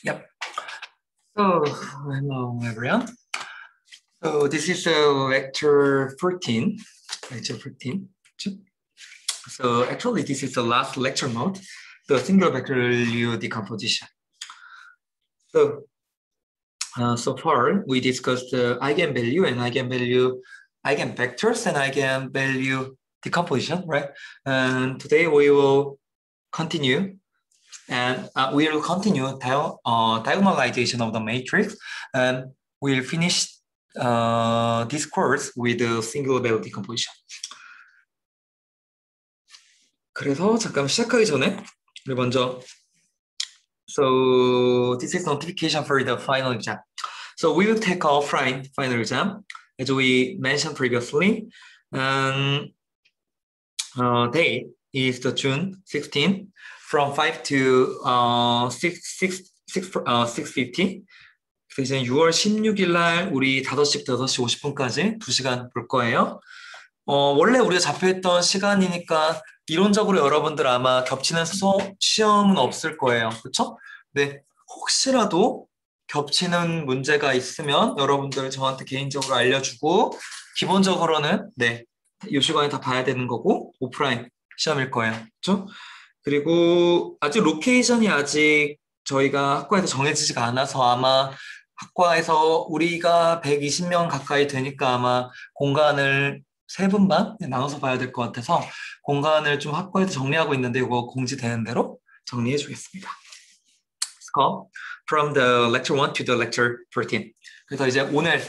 Yep. So, hello everyone. So this is lecture 14. Lecture 14. So actually this is the last lecture mode, the single vector value decomposition. So so far we discussed the eigenvalue and eigenvectors and eigenvalue decomposition, right? And today we will continue. And we will continue diagonalization of the matrix, and we'll finish this course with the single value decomposition. 그래서 잠깐 시작하기 전에 우리 먼저 so this is notification for the final exam. So we will take offline final exam as we mentioned previously, and date is the June 16th. From 5 to 6:50. 그래서 이제 6월 16일 날 우리 5시부터 6시 50분까지 2시간 볼 거예요. 원래 우리가 잡혀있던 시간이니까 이론적으로 여러분들 아마 겹치는 시험은 없을 거예요. 그렇죠? 네, 혹시라도 겹치는 문제가 있으면 여러분들 저한테 개인적으로 알려주고 기본적으로는 네, 이 시간에 다 봐야 되는 거고 오프라인 시험일 거예요. 그렇죠? 그리고 아직 로케이션이 아직 저희가 학과에서 정해지지가 않아서 아마 학과에서 우리가 120명 가까이 되니까 아마 공간을 3분만 나눠서 봐야 될 것 같아서 공간을 좀 학과에서 정리하고 있는데 이거 공지되는 대로 정리해 주겠습니다. Let's go from the lecture 1 to the lecture 14. 그래서 이제 오늘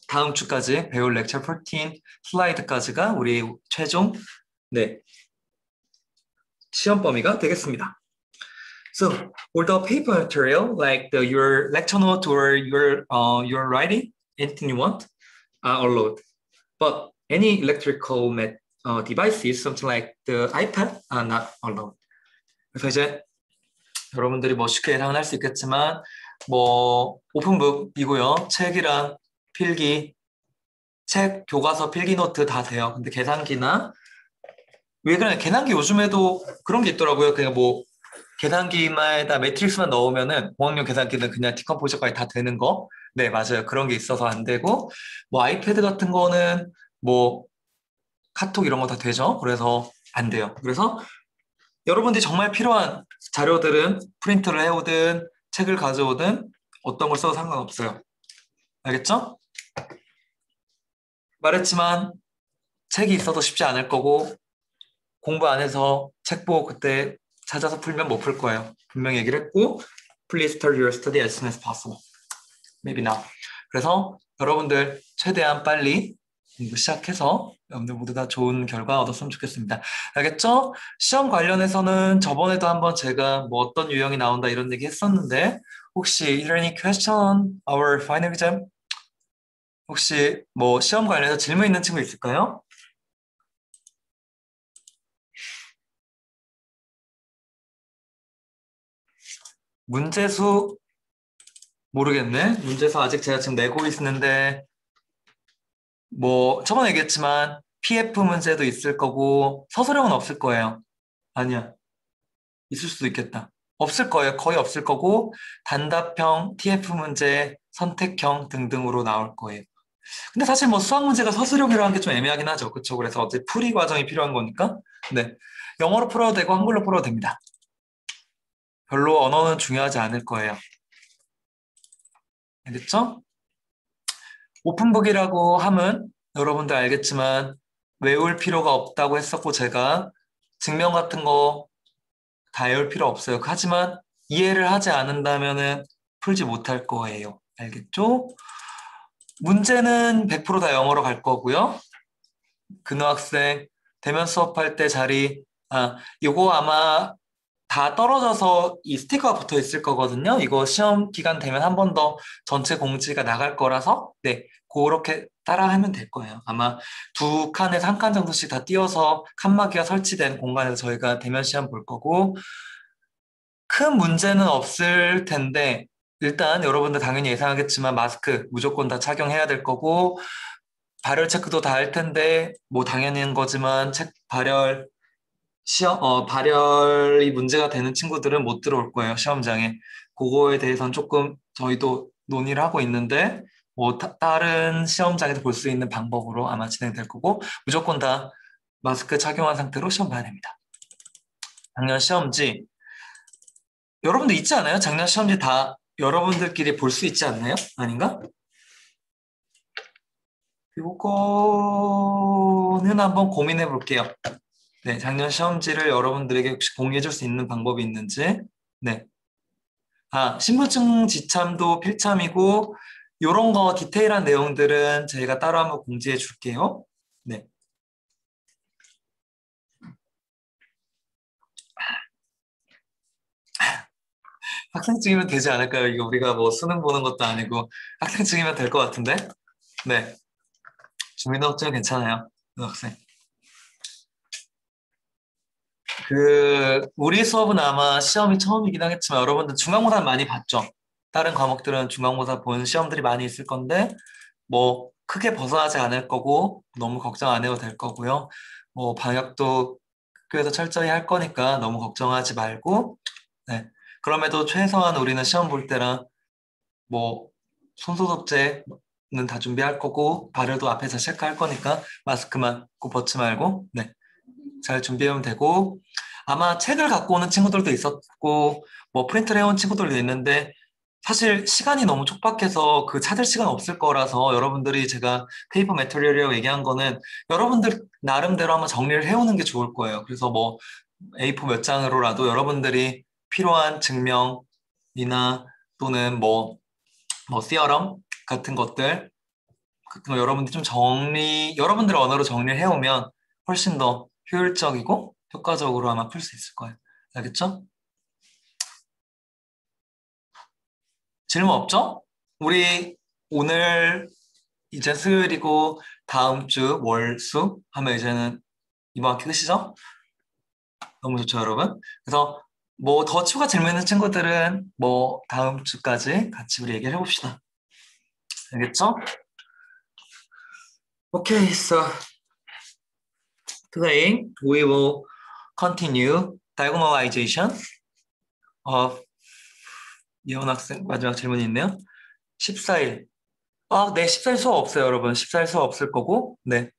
다음 주까지 배울 lecture 14 슬라이드까지가 우리 최종 네. 시험 범위가 되겠습니다. So, for the paper material, like your lecture note or your writing, anything you want, are allowed. But any electrical devices, something like the iPad, are not allowed. 그래서 이제 여러분들이 뭐 쉽게 예상을 할 수 있겠지만, 뭐 오픈북이고요, 책이랑 필기, 책, 교과서, 필기 노트 다 돼요. 근데 계산기나 왜 그러냐, 계산기 요즘에도 그런 게 있더라고요. 그냥 뭐 계산기에다 매트릭스만 넣으면은 공학용 계산기는 그냥 디컴포저까지 다 되는 거. 네, 맞아요. 그런 게 있어서 안 되고 뭐 아이패드 같은 거는 뭐 카톡 이런 거 다 되죠. 그래서 안 돼요. 그래서 여러분들이 정말 필요한 자료들은 프린트를 해오든 책을 가져오든 어떤 걸 써도 상관없어요. 알겠죠? 말했지만 책이 있어도 쉽지 않을 거고 공부 안 해서 책 보고 그때 찾아서 풀면 못 풀 거예요. 분명히 얘기를 했고 Please start your study as soon as possible. Maybe now. 그래서 여러분들 최대한 빨리 공부 시작해서 여러분들 모두 다 좋은 결과 얻었으면 좋겠습니다. 알겠죠? 시험 관련해서는 저번에도 한번 제가 뭐 어떤 유형이 나온다 이런 얘기 했었는데 혹시 is there any question on our final exam? 혹시 뭐 시험 관련해서 질문 있는 친구 있을까요? 문제수 모르겠네. 문제수 아직 제가 지금 내고 있는데 뭐 저번에 얘기했지만 PF 문제도 있을 거고 서술형은 없을 거예요. 아니야. 있을 수도 있겠다. 없을 거예요. 거의 없을 거고 단답형, TF 문제, 선택형 등등으로 나올 거예요. 근데 사실 뭐 수학 문제가 서술형이라는 게 좀 애매하긴 하죠. 그렇죠? 그래서 어제 풀이 과정이 필요한 거니까. 네. 영어로 풀어도 되고 한글로 풀어도 됩니다. 별로 언어는 중요하지 않을 거예요. 알겠죠? 오픈북이라고 하면 여러분들 알겠지만 외울 필요가 없다고 했었고 제가 증명 같은 거 다 외울 필요 없어요. 하지만 이해를 하지 않는다면 풀지 못할 거예요. 알겠죠? 문제는 100%다 영어로 갈 거고요. 근호 학생 대면 수업할 때 자리 이거 아마 다 떨어져서 이 스티커가 붙어 있을 거거든요. 이거 시험 기간 되면 한 번 더 전체 공지가 나갈 거라서 네, 그렇게 따라하면 될 거예요. 아마 2칸에서 1칸 정도씩 다 띄어서 칸막이가 설치된 공간에서 저희가 대면 시험 볼 거고 큰 문제는 없을 텐데 일단 여러분들 당연히 예상하겠지만 마스크 무조건 다 착용해야 될 거고 발열 체크도 다 할 텐데 뭐 당연한 거지만 발열 발열이 문제가 되는 친구들은 못 들어올 거예요, 시험장에. 그거에 대해서는 조금 저희도 논의를 하고 있는데, 뭐, 다른 시험장에서 볼 수 있는 방법으로 아마 진행될 거고, 무조건 다 마스크 착용한 상태로 시험 봐야 됩니다. 작년 시험지, 여러분들 있지 않아요? 작년 시험지 다 여러분들끼리 볼 수 있지 않나요? 아닌가? 요거는 한번 고민해 볼게요. 네, 작년 시험지를 여러분들에게 혹시 공유해 줄 수 있는 방법이 있는지. 네. 신분증 지참도 필참이고, 요런 거 디테일한 내용들은 저희가 따로 한번 공지해 줄게요. 네. 학생증이면 되지 않을까요? 이거 우리가 뭐 수능 보는 것도 아니고 학생증이면 될 것 같은데? 네. 주민등록증 괜찮아요. 그 학생. 우리 수업은 아마 시험이 처음이긴 하겠지만 여러분들 중간고사 많이 봤죠? 다른 과목들은 중간고사 본 시험들이 많이 있을 건데, 뭐, 크게 벗어나지 않을 거고, 너무 걱정 안 해도 될 거고요. 뭐, 방역도 학교에서 철저히 할 거니까 너무 걱정하지 말고, 네. 그럼에도 최소한 우리는 시험 볼 때랑, 뭐, 손소독제는 다 준비할 거고, 발열도 앞에서 체크할 거니까, 마스크만 꼭 벗지 말고, 네. 잘 준비하면 되고, 아마 책을 갖고 오는 친구들도 있었고, 뭐 프린트를 해온 친구들도 있는데, 사실 시간이 너무 촉박해서 그 찾을 시간 없을 거라서 여러분들이 제가 페이퍼 매터리얼이라고 얘기한 거는 여러분들 나름대로 한번 정리를 해오는 게 좋을 거예요. 그래서 뭐 A4 몇 장으로라도 여러분들이 필요한 증명이나 또는 뭐 시어럼 같은 것들 같은 거 여러분들이 좀 여러분들의 언어로 정리를 해오면 훨씬 더 효율적이고 효과적으로 아마 풀 수 있을 거예요. 알겠죠? 질문 없죠? 우리 오늘 이제 수요일이고 다음 주 월수 하면 이제는 이번 학기 끝이죠? 너무 좋죠, 여러분? 그래서 뭐 더 추가 질문 있는 친구들은 뭐 다음 주까지 같이 우리 얘기를 해봅시다. 알겠죠? Okay, so today we will continue diagonalization of 예원 학생 마지막 질문이 있네요. 14일. 네, 14일 수업 없어요, 여러분. 14일 수업 없을 거고, 네.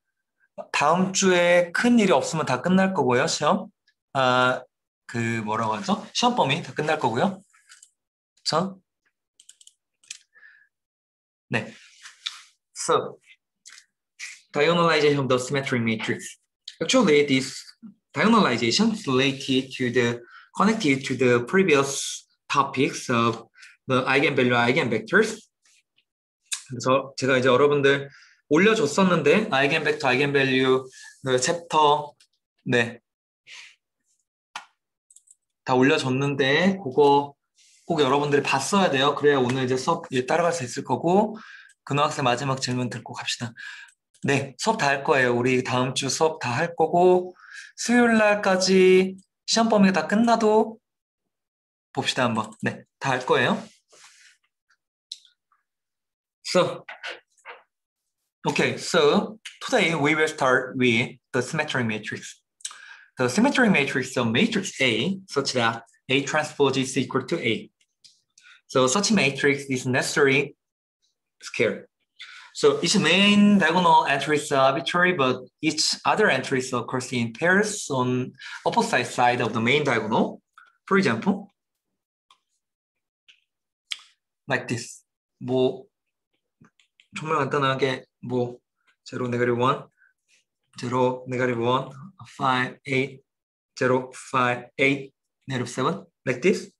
다음 주에 큰 일이 없으면 다 끝날 거고요, 시험. 아, 뭐라고 하죠? 시험 범위 다 끝날 거고요. 전, 네. So, diagonalization of the symmetric matrix. Actually, this diagonalization is related to connected to the previous topics of the eigenvalue, eigenvectors. 그래서 제가 이제 여러분들 올려줬었는데, 아이겐벡터, 아이겐밸류 그 챕터, 네, 다 올려줬는데, 그거 꼭 여러분들이 봤어야 돼요. 그래야 오늘 이제 수업 따라갈 수 있을 거고, 근호학생 마지막 질문 듣고 갑시다. 네, 수업 다 할 거예요. 우리 다음 주 수업 다 할 거고, 수요일 날까지 시험 범위가 다 끝나도 봅시다, 한번. 네, 다 할 거예요. So, okay, so today we will start with the symmetric matrix. The symmetric matrix of matrix A such that A transpose is equal to A. So such a matrix is necessary scalar. So each main diagonal entry is arbitrary, but each other entry occurs in pairs on opposite side of the main diagonal. For example, like this. 뭐 정말 간단하게 뭐 0, negative 1, 0, negative 1, 5, 8, 0, 5, 8, negative 7, like this.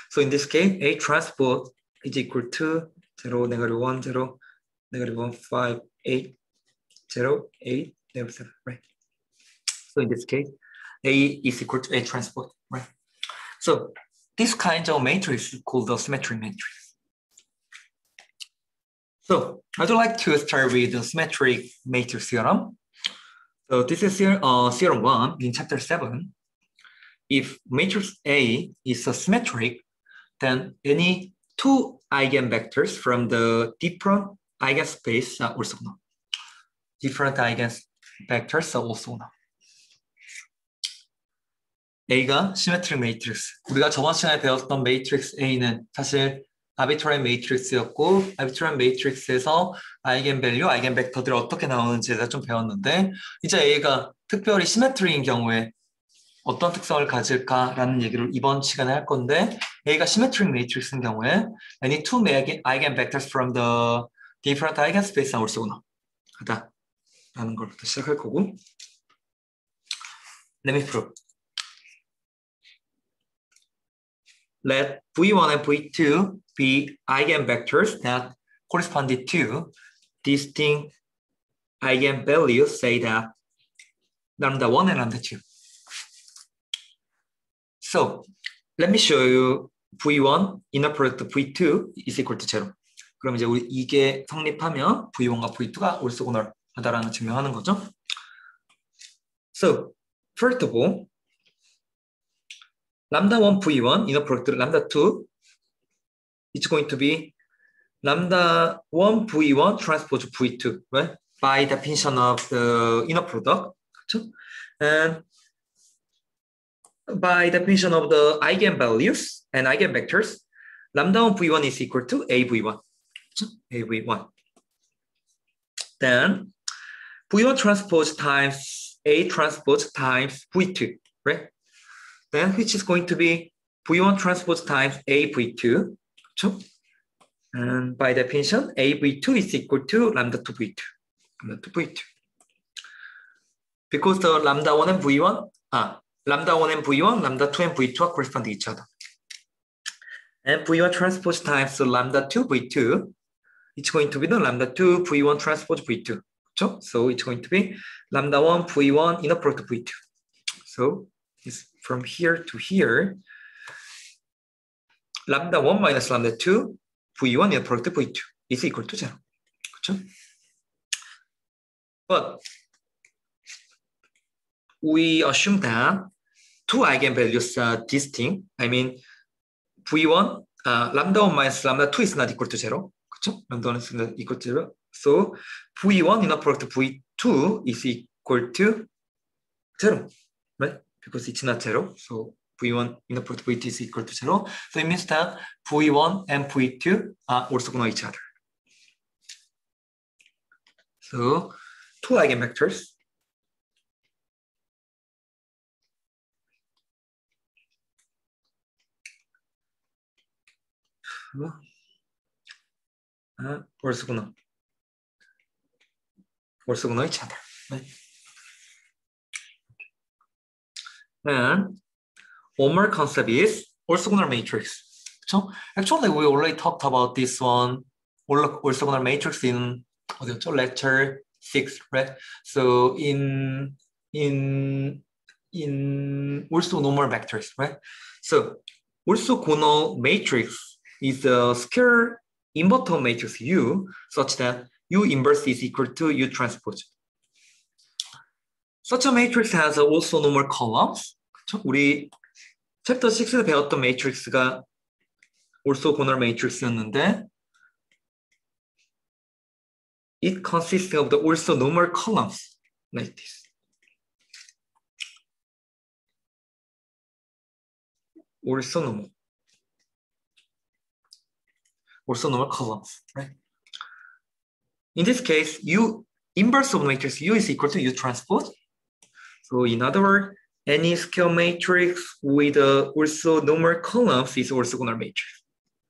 So in this case, A transpose is equal to 0, negative 1, 0, negative 1, 5, 8, 0, 8, negative 7, right? So in this case, A is equal to A transpose, right? So this kind of matrix is called the symmetric matrix. So I'd like to start with the symmetric matrix theorem. So this is theorem 1 in chapter 7. If matrix A is a symmetric, then any two eigenvectors from the different eigenspace are also known. Different eigenvectors are also known. A가 시메트릭 매트릭스. 우리가 저번 시간에 배웠던 매트릭스 A는 사실 아비트라리 매트릭스였고 아비트라리 매트릭스에서 아이겐밸류, 아이겐벡터들이 어떻게 나오는지에 대해서 좀 배웠는데 이제 A가 특별히 시메트리인 경우에 어떤 특성을 가질까라는 얘기를 이번 시간에 할 건데 A가 시메트릭 매트릭스인 경우에 any two eigenvectors from the different eigenspace 올 쓰거나 하다라는 걸부터 시작할 거고 Let me prove. Let V1 and V2 be eigenvectors that correspond to distinct eigenvalues, say that lambda 1 and lambda 2. So, let me show you V1 inner product V2 is equal to 0. 그럼 이제 우리 이게 성립하면 V1과 V2가 올소고널하다라는 증명하는 거죠. So, first of all, lambda 1 V1 inner product lambda 2 it's going to be lambda 1 V1 transpose V2, right? By definition of the inner product. 그렇죠? And by definition of the eigenvalues and eigenvectors, lambda 1 V1 is equal to AV1. 그렇죠? AV1. Then V1 transpose times A transpose times V2, right? Then which is going to be V1 transpose times AV2. 그렇죠? And by definition, AV2 is equal to lambda 2 V2. Lambda 2 V2. Because the lambda 1 and V1, lambda 1 and V1, lambda 2 and V2 are correspond to each other. And V1 transpose times the lambda 2 V2, it's going to be the lambda 2 V1 transpose V2. 그렇죠? So it's going to be lambda 1 V1 inner product V2. So it's from here to here, lambda 1 minus lambda 2 V1 inner product V2 is equal to 0. 그렇죠? But we assume that two eigenvalues are distinct. I mean, V1, lambda 1 minus lambda 2 is not equal to 0. 그렇죠? lambda 1 is not equal to 0. So V1 inner product V2 is equal to 0, right? Because it's not 0. So V1 inner product V2 is equal to 0. So it means that V1 and V2 are also going to each other. So two eigenvectors. orthogonal each other. Right? And one more concept is orthogonal matrix. 그렇죠? Actually, we already talked about this one, orthogonal matrix in 어디였죠? Lecture 6, right? So in orthogonal vectors, right? So orthogonal matrix is a scalar inverter matrix U such that U inverse is equal to U transpose. Such a matrix has also normal columns. 그렇죠? 우리 챕터 6에서 배웠던 매트릭스가 orthogonal matrix였는데 it consists of the orthonormal columns like this. orthonormal columns, right? In this case, U inverse of the matrix U is equal to U transpose. So in other words, any scalar matrix with orthonormal columns is orthogonal matrix.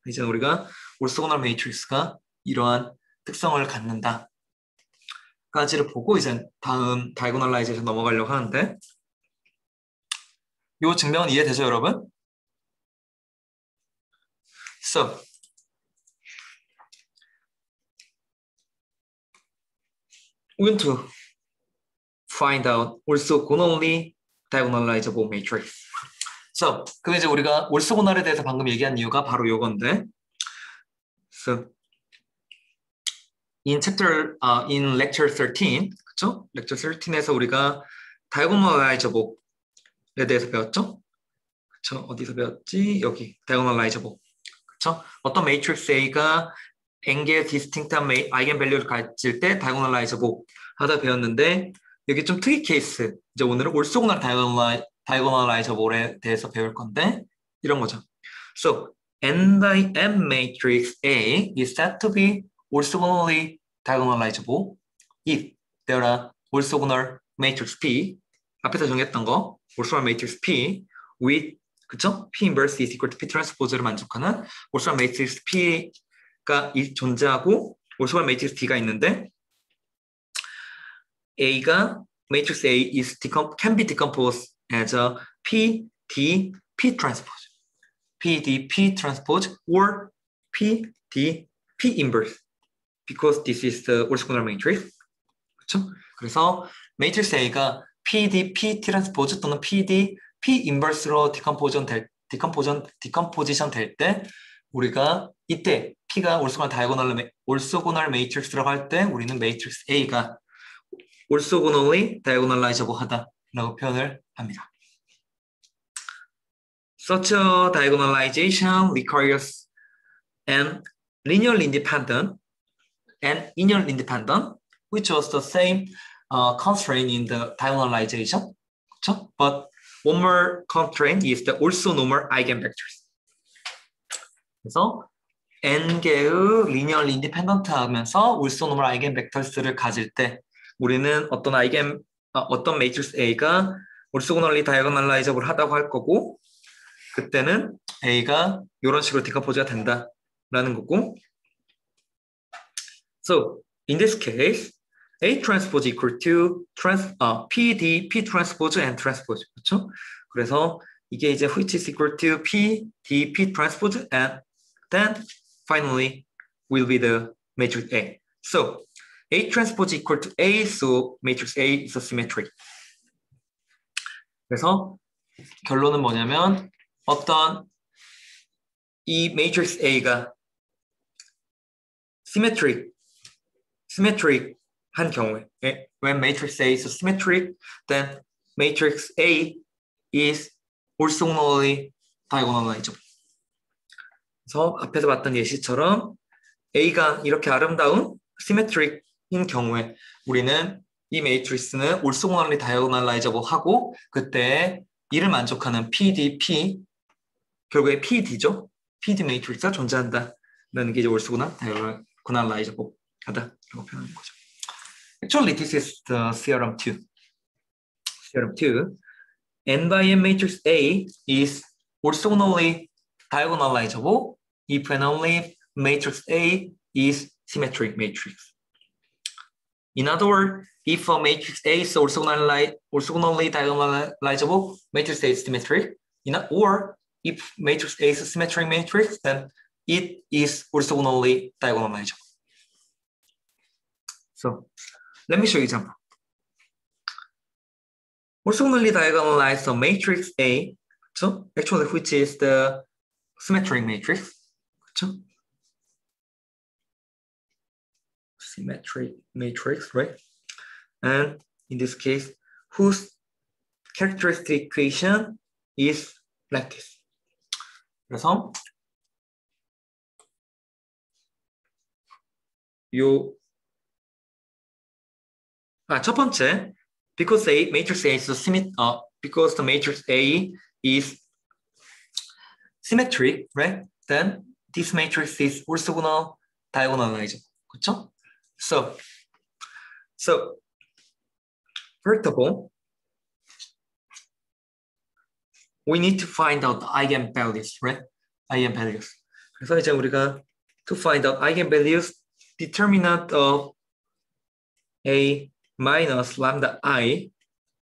이제 우리가 orthogonal matrix가 이러한 특성을 갖는다. 까지를 보고 이제 다음 diagonalization 넘어가려고 하는데 이 증명은 이해되죠, 여러분? So we want to find out orthogonally diagonalizable matrix. So, 그럼 이제 우리가 orthogonal에 대해서 방금 얘기한 이유가 바로 요건데. So, in lecture 13, 그쵸? lecture 13에서 우리가 diagonalizable에 대해서 배웠죠? 그쵸? 어디서 배웠지? 여기, diagonalizable. 그쵸? 어떤 matrix A가 n개의 distinct한 eigenvalue를 가질 때 diagonalizable 하다 배웠는데, 여기 좀 특이 케이스. 이제 오늘은 orthogonal 다이고널라이저볼에 대해서 배울 건데 이런 거죠. So n by m matrix A is said to be orthogonally diagonalizable if there are orthogonal matrix P 앞에서 정했던 거 orthogonal matrix P with 그쵸? P inverse is equal to P transpose를 만족하는 orthogonal matrix P가 존재하고 orthogonal matrix D가 있는데 A가 matrix A is can be decomposed as a P, D, P transpose, P, D, P transpose, or P, D, P inverse, because this is the orthogonal matrix. 그렇죠? 그래서 matrix A가 P, D, P transpose 또는 P, D, P inverse로 decomposition 될 때 우리가 이때 P가 orthogonal matrix라고 할 때 우리는 matrix A가 orthogonally diagonalizable 하다라고 표현을 합니다. Such a diagonalization requires an linearly independent and linearly independent, which was the same constraint in the diagonalization. 그렇죠? But one more constraint is the orthonormal eigenvectors. 그래서 n개의 linearly independent 하면서 orthonormal eigenvectors를 가질 때 우리는 어떤 매트릭스 A가 orthogonally diagonalizable 하다고 할 거고 그때는 A가 이런 식으로 decompose가 된다라는 거고 So, in this case, A transpose equal to P, D, P transpose and transpose 그렇죠? 그래서 이게 이제 which is equal to P, D, P transpose and then finally will be the matrix A. So, A transpose equal to A, so matrix A is a symmetric. 그래서 결론은 뭐냐면 어떤 이 matrix A가 symmetric 한 경우에 when matrix A is symmetric, then matrix A is orthogonally diagonalizable. 그래서 앞에서 봤던 예시처럼 A가 이렇게 아름다운 symmetric인 경우에 우리는 이 매트릭스는 orthogonally diagonalizable 하고 그때 이를 만족하는 PDP 결국에 PD죠. PD 매트릭스가 존재한다는 게 이제 orthogonal diagonalizable 하다라고 표현하는 거죠. Actually, this is the theorem 2. Theorem 2. N by N matrix A is orthogonally diagonalizable if and only if matrix A is symmetric matrix. In other words, if a matrix A is orthogonally diagonalizable, matrix A is symmetric. Or if matrix A is a symmetric matrix, then it is orthogonally diagonalizable. So, let me show you an example. Orthogonally diagonalize a matrix A, so actually which is the symmetric matrix. 그렇죠? Symmetric matrix, right? And in this case, whose characteristic equation is like this. 그래서 첫 번째, because matrix A is because the matrix A is symmetric, right? Then this matrix is orthogonal diagonalizable. 그렇죠? So first of all, we need to find out the eigenvalues, right? Eigenvalues. 그래서 이제 우리가 to find out eigenvalues, determinant of A minus lambda I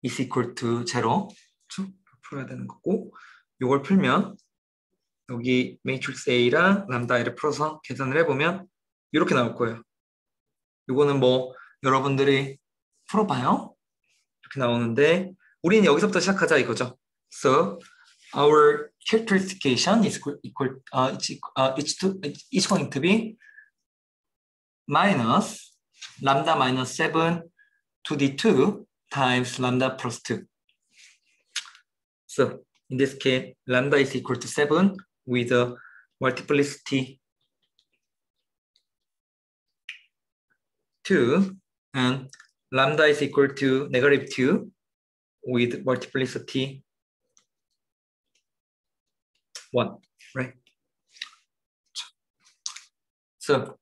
is equal to 0. 그렇죠? 풀어야 되는 거고, 이걸 풀면 여기 matrix A랑 lambda I를 풀어서 계산을 해보면 이렇게 나올 거예요. 이거는 뭐 여러분들이 풀어봐요. 이렇게 나오는데 우리는 여기서부터 시작하자 이거죠. So our characterization is it's going to be minus lambda minus 7 to the 2 times lambda plus 2. So in this case, lambda is equal to 7 with a multiplicity 2 and lambda is equal to negative 2 with multiplicity 1, right? So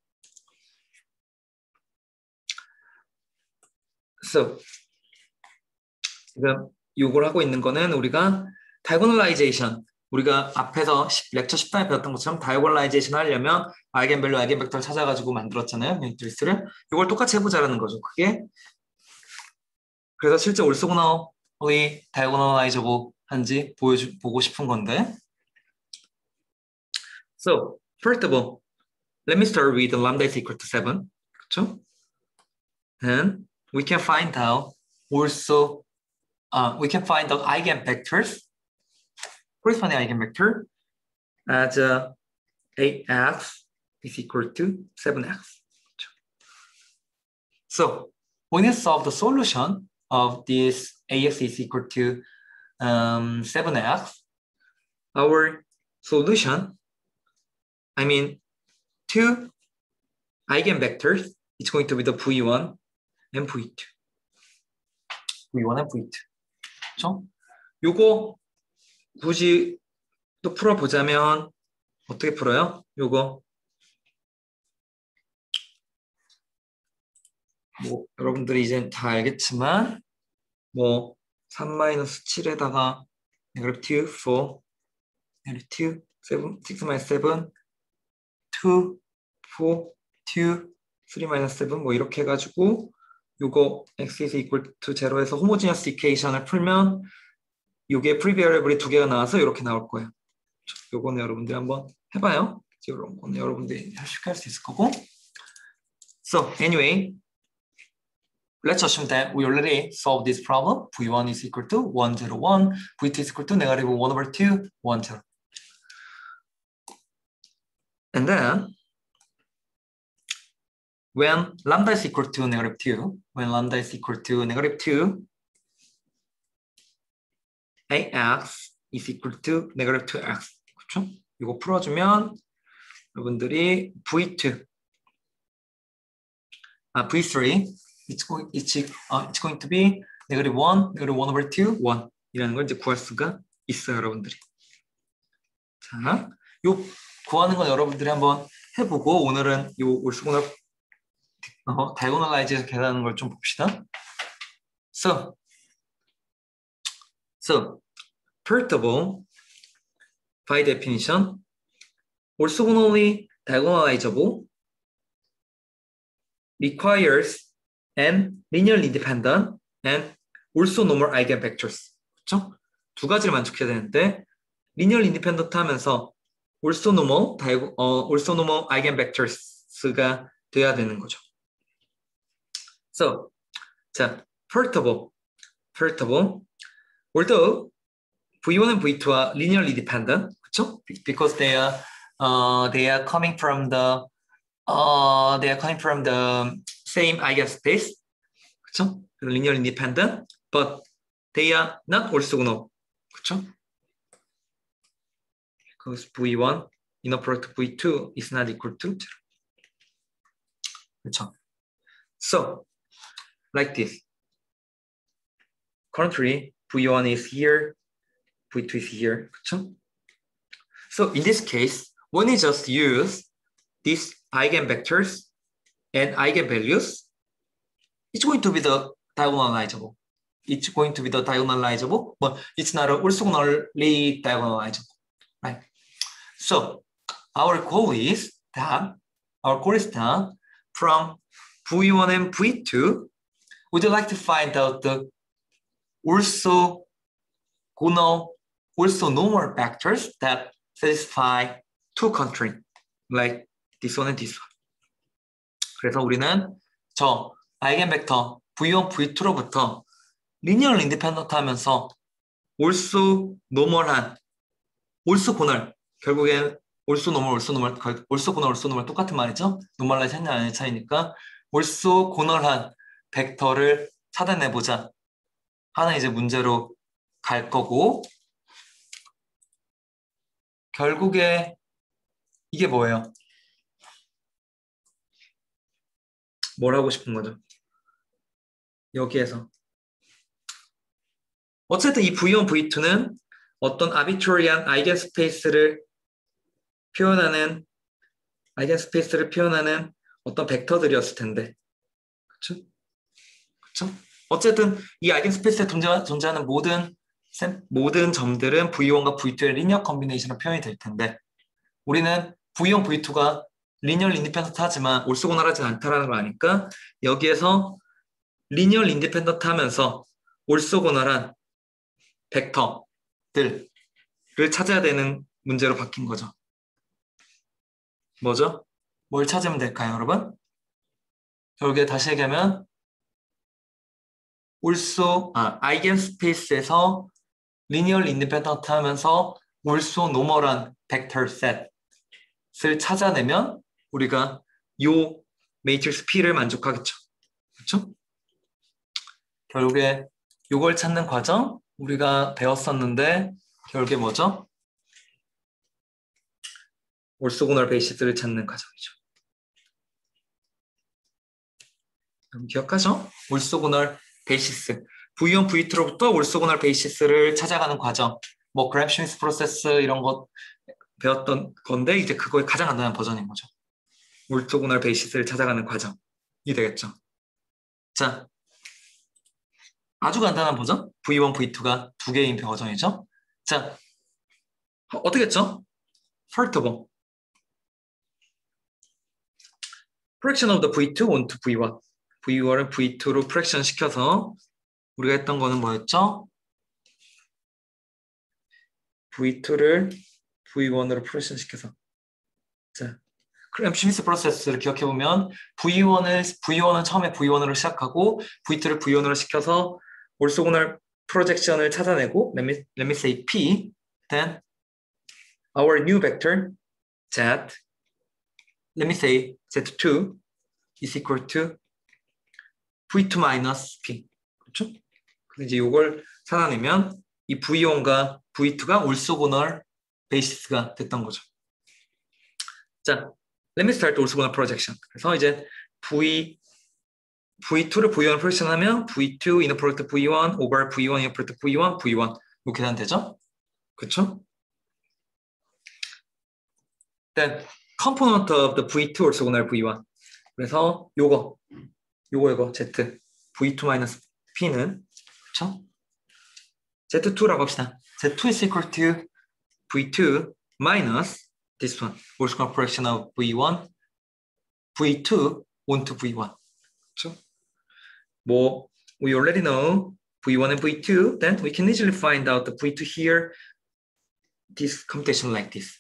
지금 요걸 하고 있는 거는 우리가 다이고널라이제이션, 우리가 앞에서 렉처 10단에 배웠던 것처럼 다이고널라이제이션 하려면 아이겐밸류, 아이겐벡터를 찾아가지고 만들었잖아요. 매트리스를. 이걸 똑같이 해보자라는 거죠. 그게 그래서 실제 올소고널리 다이고널라이저블 한지 보고 싶은 건데. So, first of all, let me start with lambda is equal to 7. 그렇죠? And we can find out also we can find the eigenvectors, corresponding eigenvector as ax is equal to 7x. So when you solve the solution of this ax is equal to 7x, our solution, I mean, two eigenvectors, it's going to be the v1 and v2. v1 and v2. 그렇죠? 요거 굳이 또 풀어보자면 어떻게 풀어요? 요거 뭐 여러분들이 이제 다 알겠지만 뭐 3-7에다가 negative 2, 4, negative 2, 7, 6 minus 7, 2, 4, 2, 3 minus 7 뭐 이렇게 해가지고 요거 x is equal to 0에서 homogeneous equation을 풀면 요게 프리베어리블이 두 개가 나와서 이렇게 나올 거예요. 요거는 여러분들이 한번 해봐요. 오늘 여러분들이 쉽게 할 수 있을 거고. So anyway, let's assume that we already solved this problem. v1 is equal to 1, 0, 1. v2 is equal to negative 1 over 2, 1, 0. And then when lambda is equal to negative 2, when lambda is equal to negative 2, ax is equal to negative 2x. 그렇죠? 이거 풀어주면 여러분들이 v2, v3, it's going to be negative 1, negative 1 over 2, 1 이라는 걸 이제 구할 수가 있어요, 여러분들이. 자, 요 구하는 건 여러분들이 한번 해보고 오늘은 요 올소고널 다이고널라이즈에서 계산하는 걸 좀 봅시다. So, first of all, by definition, orthogonally diagonalizable requires an linearly independent and also normal eigenvectors. 그렇죠? 두 가지를 만족해야 되는데 linearly independent 하면서 also normal eigenvectors가 돼야 되는 거죠. So, 자, first of all, although V1 and V2 are linearly dependent, 그렇죠? Because they are coming from the same eigenspace, 그렇죠? Linearly independent, but they are not orthogonal, 그렇죠? Because V1 inner product V2 is not equal to 0. 그렇죠? So, like this. Currently, V1 is here, V2 is here. 그렇죠? So in this case, when you just use these eigenvectors and eigenvalues, it's going to be the diagonalizable. It's going to be the diagonalizable, but it's not orthogonally diagonalizable, right? So our goal is that from V1 and V2, would you like to find out the also normal vectors that satisfy two constraints, like this one and this one. 그래서 우리는 저 아이겐벡터 V1, V2로부터 linear independent 하면서 orthogonal, 결국엔 orthogonal 똑같은 말이죠. 노멀라이즈 했냐 아니냐 차이니까 orthogonal한 벡터를 찾아내보자 하는 이제 문제로 갈 거고, 결국에 이게 뭐예요? 뭘 하고 싶은 거죠? 여기에서 어쨌든 이 V1, V2는 어떤 arbitrary한 아이겐스페이스를 표현하는 어떤 벡터들이었을 텐데. 그쵸? 그쵸? 어쨌든 이 아이겐스페이스에 존재하는 모든 점들은 V1과 V2의 리니어 컨비네이션으로 표현이 될 텐데 우리는 V1, V2가 리니어 인디펜던트 하지만 올소고널하지 않다라는 걸 아니까 여기에서 리니어 인디펜던트 하면서 올소고널한 벡터들을 찾아야 되는 문제로 바뀐 거죠. 뭐죠? 뭘 찾으면 될까요, 여러분? 결국에 다시 얘기하면 아이겐스페이스에서 리니어 인디펜던트 하면서 올소 노멀한 벡터 셋을 찾아내면 우리가 요 매트릭스 P를 만족하겠죠. 그렇죠? 결국에 요걸 찾는 과정 우리가 배웠었는데 결국에 뭐죠? 올소고널 베이시스를 찾는 과정이죠. 그럼 기억하죠? 올소고널 베이시스. V1, V2로부터 올소고널 베이시스를 찾아가는 과정. 뭐 그램 슈미스 프로세스 이런 것 배웠던 건데 이제 그거의 가장 간단한 버전인 거죠. 올소고널 베이시스를 찾아가는 과정이 되겠죠. 자, 아주 간단한 버전. V1, V2가 두 개의 인표 버전이죠. 자, 어떻게 했죠? First of all, fraction of the V2 onto V1. V1을 V2로 프랙션 시켜서 우리가 했던 거는 뭐였죠? V2를 V1으로 프랙션 시켜서 자, 그램 슈미스 프로세스를 기억해보면 V1은 처음에 V1으로 시작하고 V2를 V1으로 시켜서 올소고널 프로젝션을 찾아내고 let me say P then our new vector Z let me say Z2 is equal to V2 minus P 그렇죠? 그래서 이제 이걸 찾아내면 이 V1과 V2가 올소고널 베이시스가 됐던 거죠. 자, let me start 올소고널 projection. 그래서 이제 V2를 V1으로 프로젝션하면 V2 inner product V1 over V1 inner product V1 V1 이렇게 계산되죠? 그렇죠? Then component of the V2 올소고널 V1. 그래서 요거 Z V2 minus P는 그렇죠? Z2라고 합시다. Z2 is equal to V2 minus this one. 올소고널 projection of V1 V2 onto V1. 그렇죠? 뭐 we already know V1 and V2, then we can easily find out the V2 here. This computation like this.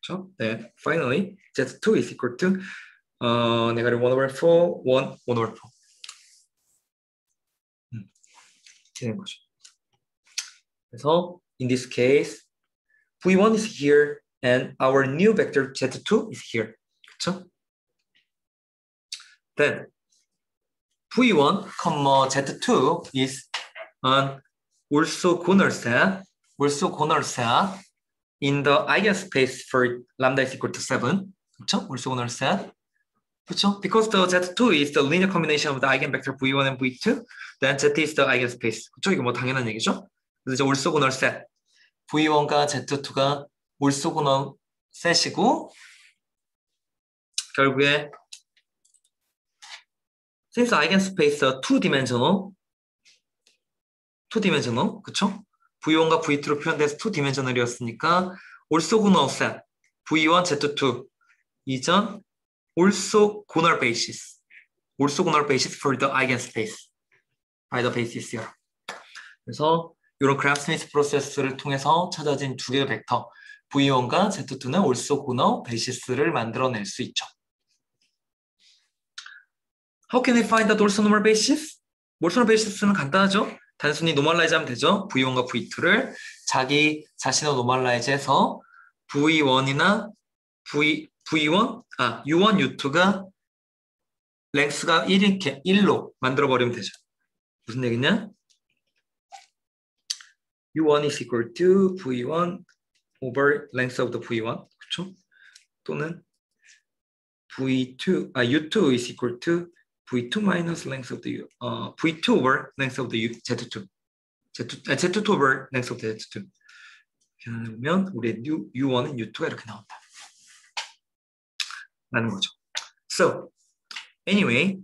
그렇죠? Then finally Z2 is equal to negative 1 over 4, 1 over 4. 되는 거죠. 그래서 in this case V1 is here and our new vector Z2 is here. 그렇죠? Then V1, Z2 is an orthogonal set in the eigenspace for lambda is equal to 7. 그렇죠? orthogonal set. 그렇죠? Because the Z2 is the linear combination of the eigenvector V1 and V2, then Z is the eigenspace. 그렇죠? 이거 뭐 당연한 얘기죠? 그래서 이제 orthogonal set. V1과 Z2가 orthogonal set이고 결국에 since eigenspace are two-dimensional, 그쵸? V1과 V2로 표현돼서 two-dimensional이었으니까 orthogonal set, V1, Z2 이전 orthogonal basis for the eigenspace by the basis theorem. 그래서 이런 그램 스미스 프로세스를 통해서 찾아진 두 개의 벡터 V1과 Z2는 orthogonal basis를 만들어낼 수 있죠. How can we find the orthonormal basis? orthonormal basis는 간단하죠. 단순히 normalize 하면 되죠. V1과 V2를 자기 자신을 normalize 해서 V1이나 U1, U2가 length가 1로 만들어버리면 되죠. 무슨 얘기냐? U1 is equal to V1 over length of the V1. 그렇죠? 또는 U2 is equal to V2 minus length of the V2 over length of the Z2. Z2 over length of the Z2. 계산해보면 우리 U1은 U2가 이렇게 나온다. 라는 거죠. So, anyway,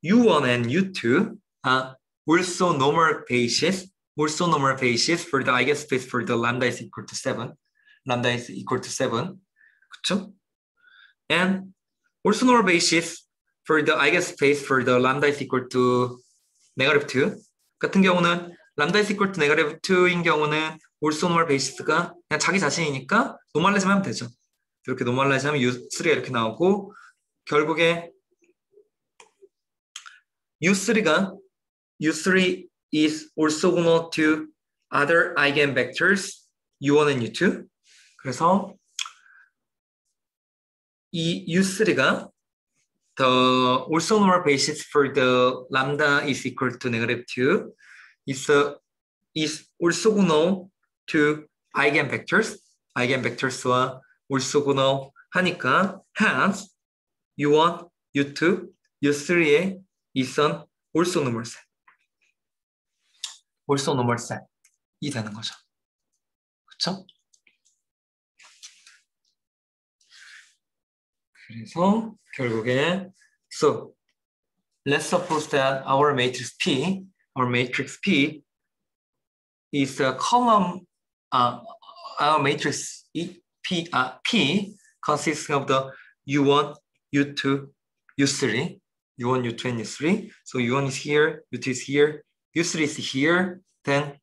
U1 and U2 are also normal basis for the eigenspace for the lambda is equal to 7. Lambda is equal to 7. 그쵸? And also normal basis for the eigenspace for the lambda is equal to negative 2. 같은 경우는 lambda is equal to negative 2인 경우는 also normal basis가 그냥 자기 자신이니까 노멀라이즈 하면 되죠. 이렇게 노멀라이즈 하면 U3가 이렇게 나오고 결국에 U3 is orthogonal to other eigenvectors U1 and U2. 그래서 이 U3가 the orthogonal basis for the lambda is equal to negative 2 is orthogonal to eigenvectors와 orthogonal 하니까 hence U1, U2, U3의 이선 orthonormal set이 되는 거죠. 그렇죠? 그래서 결국에 so let's suppose that our matrix P is a column. Our matrix P consists of the U1, U2, U3. U1, U2, and U3. So U1 is here, U2 is here, U3 is here. Then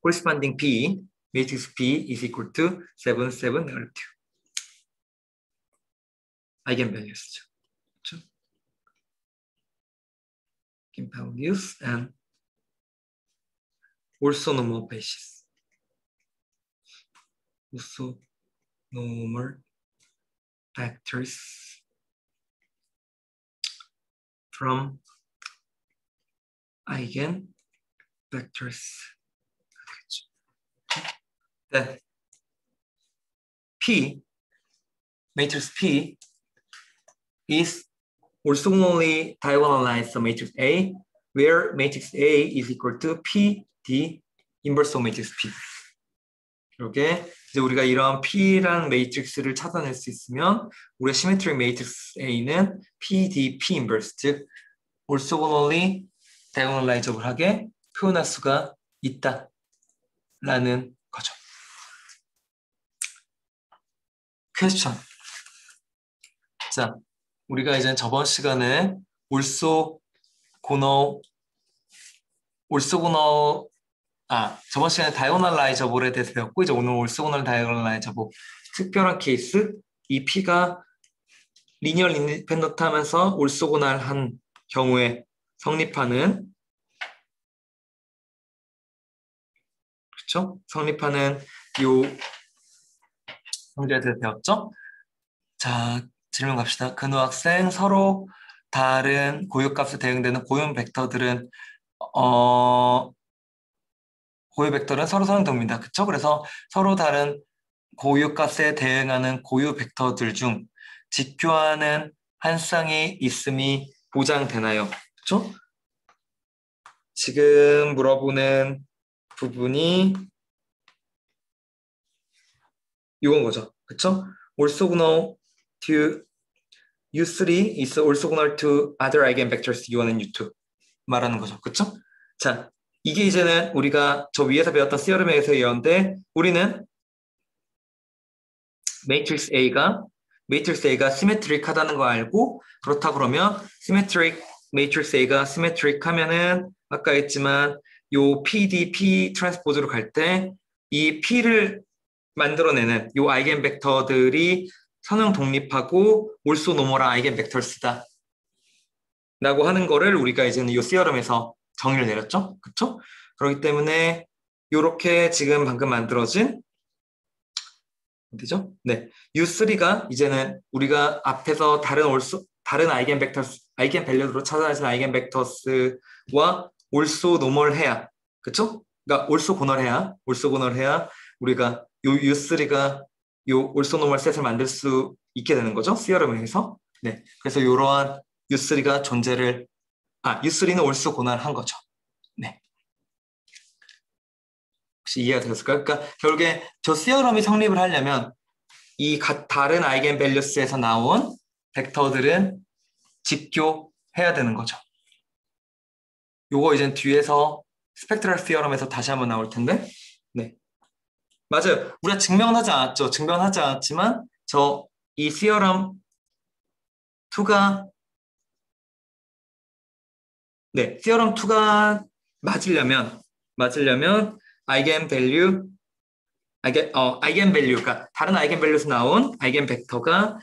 corresponding P, matrix P is equal to 7, 7, negative 2. Eigenvalues. Eigenvalues and also normal basis. Also normal vectors from eigenvectors. Then P, matrix P is orthogonally diagonalized matrix A, where matrix A is equal to P, D, inverse of matrix P. 이렇게 이제 우리가 이런 P라는 매트릭스를 찾아낼 수 있으면 우리의 시메트릭 매트릭스 A는 P, D, P 인버스, 즉 orthogonally diagonalizable하게 표현할 수가 있다라는 거죠. 퀘스천. 자, 우리가 이제 저번 시간에 저번 시간에 다이고널라이저볼에 대해서 배웠고, 이제 오늘 올소고널 다이고널라이저볼 특별한 케이스, 이 P가 리니어 인디펜던트 하면서 올소고널한 경우에 성립하는, 그렇죠? 성립하는 요 문제에 대해서 배웠죠? 자, 질문 갑시다. 근우 학생, 서로 다른 고유값에 대응되는 고유 벡터들은 고유 벡터는 서로 선행됩니다. 그렇죠? 그래서 서로 다른 고유값에 대응하는 고유 벡터들 중 직교하는 한 쌍이 있음이 보장되나요? 그렇죠? 지금 물어보는 부분이 이건 거죠. 그렇죠? orthogonal to U3 is orthogonal to other eigenvectors U1 and U2 말하는 거죠. 그렇죠? 자, 이게 이제는 우리가 저 위에서 배웠던 시어럼에서 이었는데 우리는 매트릭스 A가 시메트릭하다는 거 알고, 그렇다 그러면 매트릭스 A가 시메트릭 하면은 아까 했지만 요 PD, P 트랜스포즈로 갈 때 이 P를 만들어내는 요 아이겐벡터들이 선형 독립하고 올소 노멀한 아이겐벡터스다 라고 하는 거를 우리가 이제는 이 시어럼에서 정의를 내렸죠. 그렇죠? 그렇기 때문에 이렇게 지금 방금 만들어진 어디죠? 네, U3가 이제는 우리가 앞에서 다른 아이겐밸류로 찾아내신 아이겐벡터스와 올소 노멀해야, 그렇죠? 그러니까 올소 고널해야 우리가 요 U3가 요 올소 노멀 셋을 만들 수 있게 되는 거죠. 시어럼에 의해서. 네, 그래서 이러한 U3가 U3는 올소 고널한 거죠. 네. 혹시 이해가 되셨을까요? 그러니까 결국에 저 시어럼이 성립을 하려면 이 다른 아이겐밸류스에서 나온 벡터들은 직교해야 되는 거죠. 요거 이제 뒤에서 스펙트럴 시어럼에서 다시 한번 나올 텐데, 네. 맞아요. 우리가 증명하지 않았죠. 증명하지 않았지만, 이 시어럼 2가, 네, 시어럼 2가 맞으려면, 아이겐밸류, 그러니까 다른 아이겐밸류에서 나온 아이겐 벡터가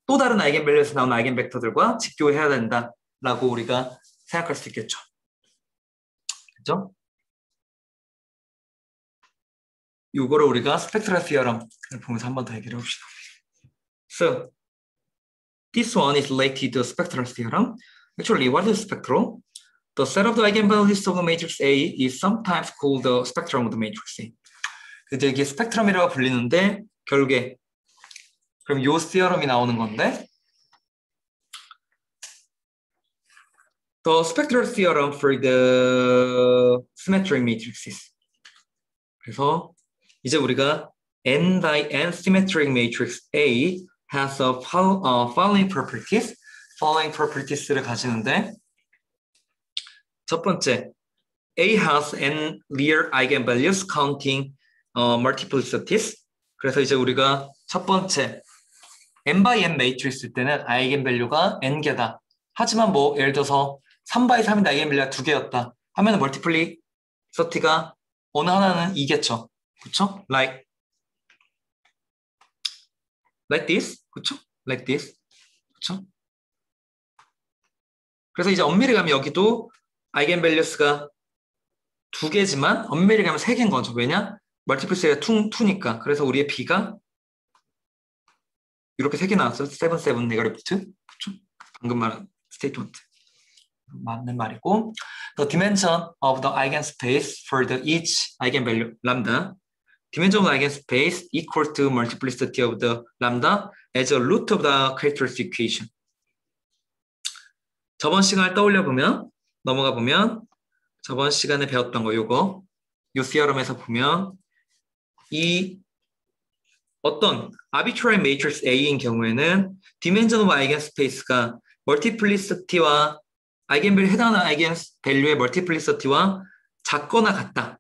또 다른 아이겐밸류에서 나온 아이겐 벡터들과 직교해야 된다라고 우리가 생각할 수 있겠죠. 그죠? 이거를 우리가 스펙트럴 시어럼을 보면서 한 번 더 얘기를 해봅시다. So, this one is related to spectral theorem. Actually, what is spectral? The set of the eigenvalues of the matrix A is sometimes called the spectrum of the matrix A. 이제 이게 스펙트럼이라고 불리는데 결국에 그럼 요 시어럼이 나오는 건데 The spectral theorem for the symmetric matrices. 그래서 이제 우리가 n by n symmetric matrix A has a following properties. following properties를 가지는데 첫 번째, A has n real eigenvalues counting multiplicities. 그래서 이제 우리가 첫 번째 n by n 매트릭스일 때는 아이겐밸류가 n개다. 하지만 뭐 예를 들어서 3 by 3인데 아이겐밸류가 2개였다. 하면 멀티플리서티가 어느 하나는 2겠죠. 그쵸? Like this. 그쵸? Like this. 그쵸? 그래서 이제 엄밀히 가면 여기도 아이겐밸류스가 2개지만 엄밀히 가면 3개인 거죠. 왜냐? 멀티플리서티가 2니까. 그래서 우리의 B가 이렇게 3개 나왔어요. 7, 7, 네거티브 2. 그쵸? 방금 말한 스테이트먼트. 맞는 말이고. The dimension of the eigenspace for the each eigenvalue lambda. Dimension of the eigenspace equal to multiplicity of the lambda as a root of the characteristic equation. 저번 시간을 떠올려보면, 넘어가 보면, 저번 시간에 배웠던 거 요거, 요 theorem에서 보면, 이 어떤 arbitrary matrix A인 경우에는 dimension of eigenspace가 multiplicity와 아이겐밸류 해당하는 아이겐밸류의 멀티플리서티와 작거나 같다.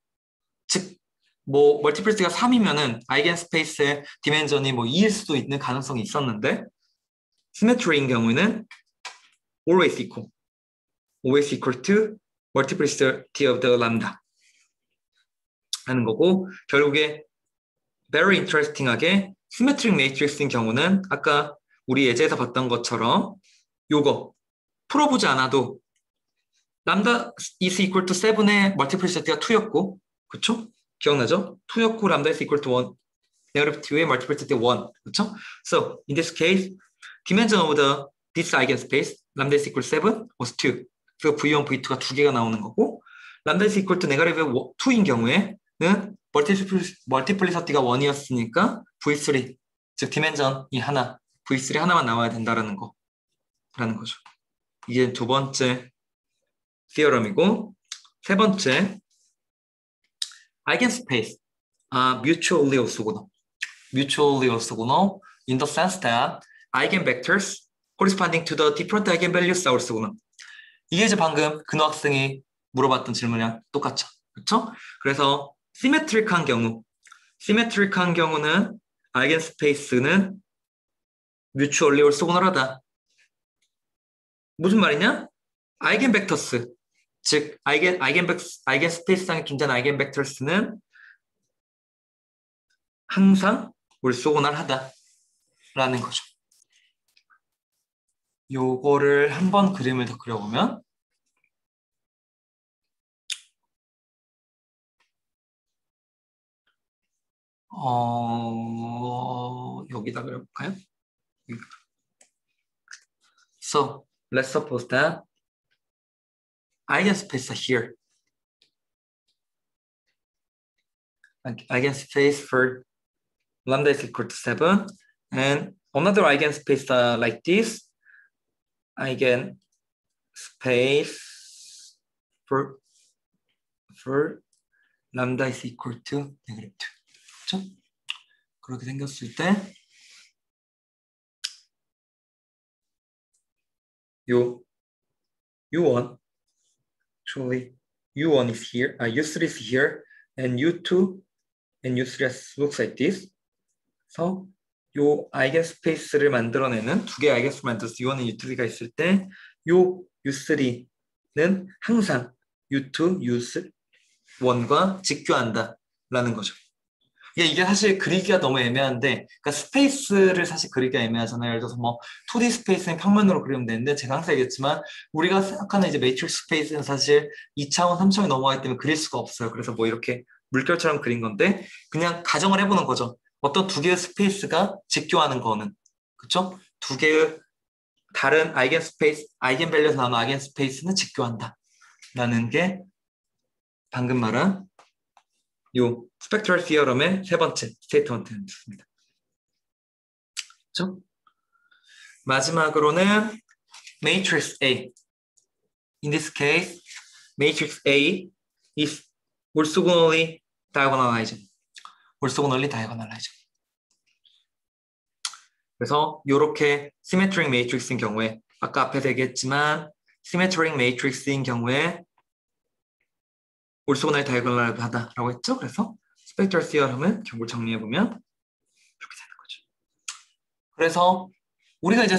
즉, 뭐 멀티플리서티가 3이면은 아이겐스페이스의 디멘전이 뭐 2일 수도 있는 가능성이 있었는데 시메트리인 경우에는 always equal to multiplicity of the lambda 하는 거고 결국에 very interesting하게 시메트릭 매트릭스인 경우는 아까 우리 예제에서 봤던 것처럼 요거 풀어보지 않아도 람다 is equal to 7의 멀티플리시티가 2였고 그쵸? 기억나죠? 2였고 람다 is equal to 1 네거티브 2의 멀티플리시티 1 그쵸? So in this case dimension of this eigenspace 람다 is equal to 7 was 2 그래서 V1, V2가 2개가 나오는 거고 람다 is equal to 네거티브 2인 경우에는 멀티플리시티가 1이었으니까 V3 즉 디멘전이 하나 V3 하나만 나와야 된다라는 거죠. 이게 두 번째 theorem이고 세 번째 eigenspace mutually orthogonal in the sense that eigenvectors corresponding to the different eigenvalues are orthogonal. 이게 이제 방금 근호 학생이 물어봤던 질문이랑 똑같죠. 그렇죠? 그래서 시메트릭한 경우는 eigenspace는 mutually orthogonal하다. 무슨 말이냐? 아이겐벡터스, 즉 아이겐스페이스상에 존재하는 아이겐벡터스는 항상 orthogonal하다라는 거죠. 요거를 한번 그림을 더 그려보면 여기다 그려볼까요? So let's suppose that eigenspace here. Eigenspace for lambda is equal to 7 and another eigenspace like this. Eigenspace for lambda is equal to negative 2. 그렇죠? 그렇게 생겼을 때 요 U1 actually U1 is here, U3 is here, and U2 and U3 looks like this. 그래서 요 아이겐스페이스를 만들어내는 두 개의 아이겐스페이스를 만들어서 U1과 U3가 있을 때 요 U3는 항상 U2, U1과 직교한다라는 거죠. 이게 사실 그리기가 너무 애매한데, 그러니까 스페이스를 사실 그리기가 애매하잖아요. 예를 들어서 뭐 2D 스페이스는 평면으로 그리면 되는데, 제가 항상 얘기했지만 우리가 생각하는 이제 매트릭스 스페이스는 사실 2차원, 3차원이 넘어가기 때문에 그릴 수가 없어요. 그래서 뭐 이렇게 물결처럼 그린 건데, 그냥 가정을 해보는 거죠. 어떤 두 개의 스페이스가 직교하는 거는, 그렇죠? 두 개의 다른 아이겐 스페이스, 아이겐 밸류에서 나오는 아이겐 스페이스는 직교한다 라는 게 방금 말한 요 스펙트럴 시어럼의 세 번째 스테이트먼트입니다. 그렇죠? 마지막으로는 matrix A. In this case, matrix A is orthogonally diagonalized. orthogonally diagonalized. 그래서 이렇게 symmetric matrix인 경우에 아까 앞에서 얘기했지만 symmetric matrix인 경우에 orthogonally diagonal하다라고 했죠. 그래서 스펙트럴 시어럼은 결국 정리해보면 이렇게 되는 거죠. 그래서 우리가 이제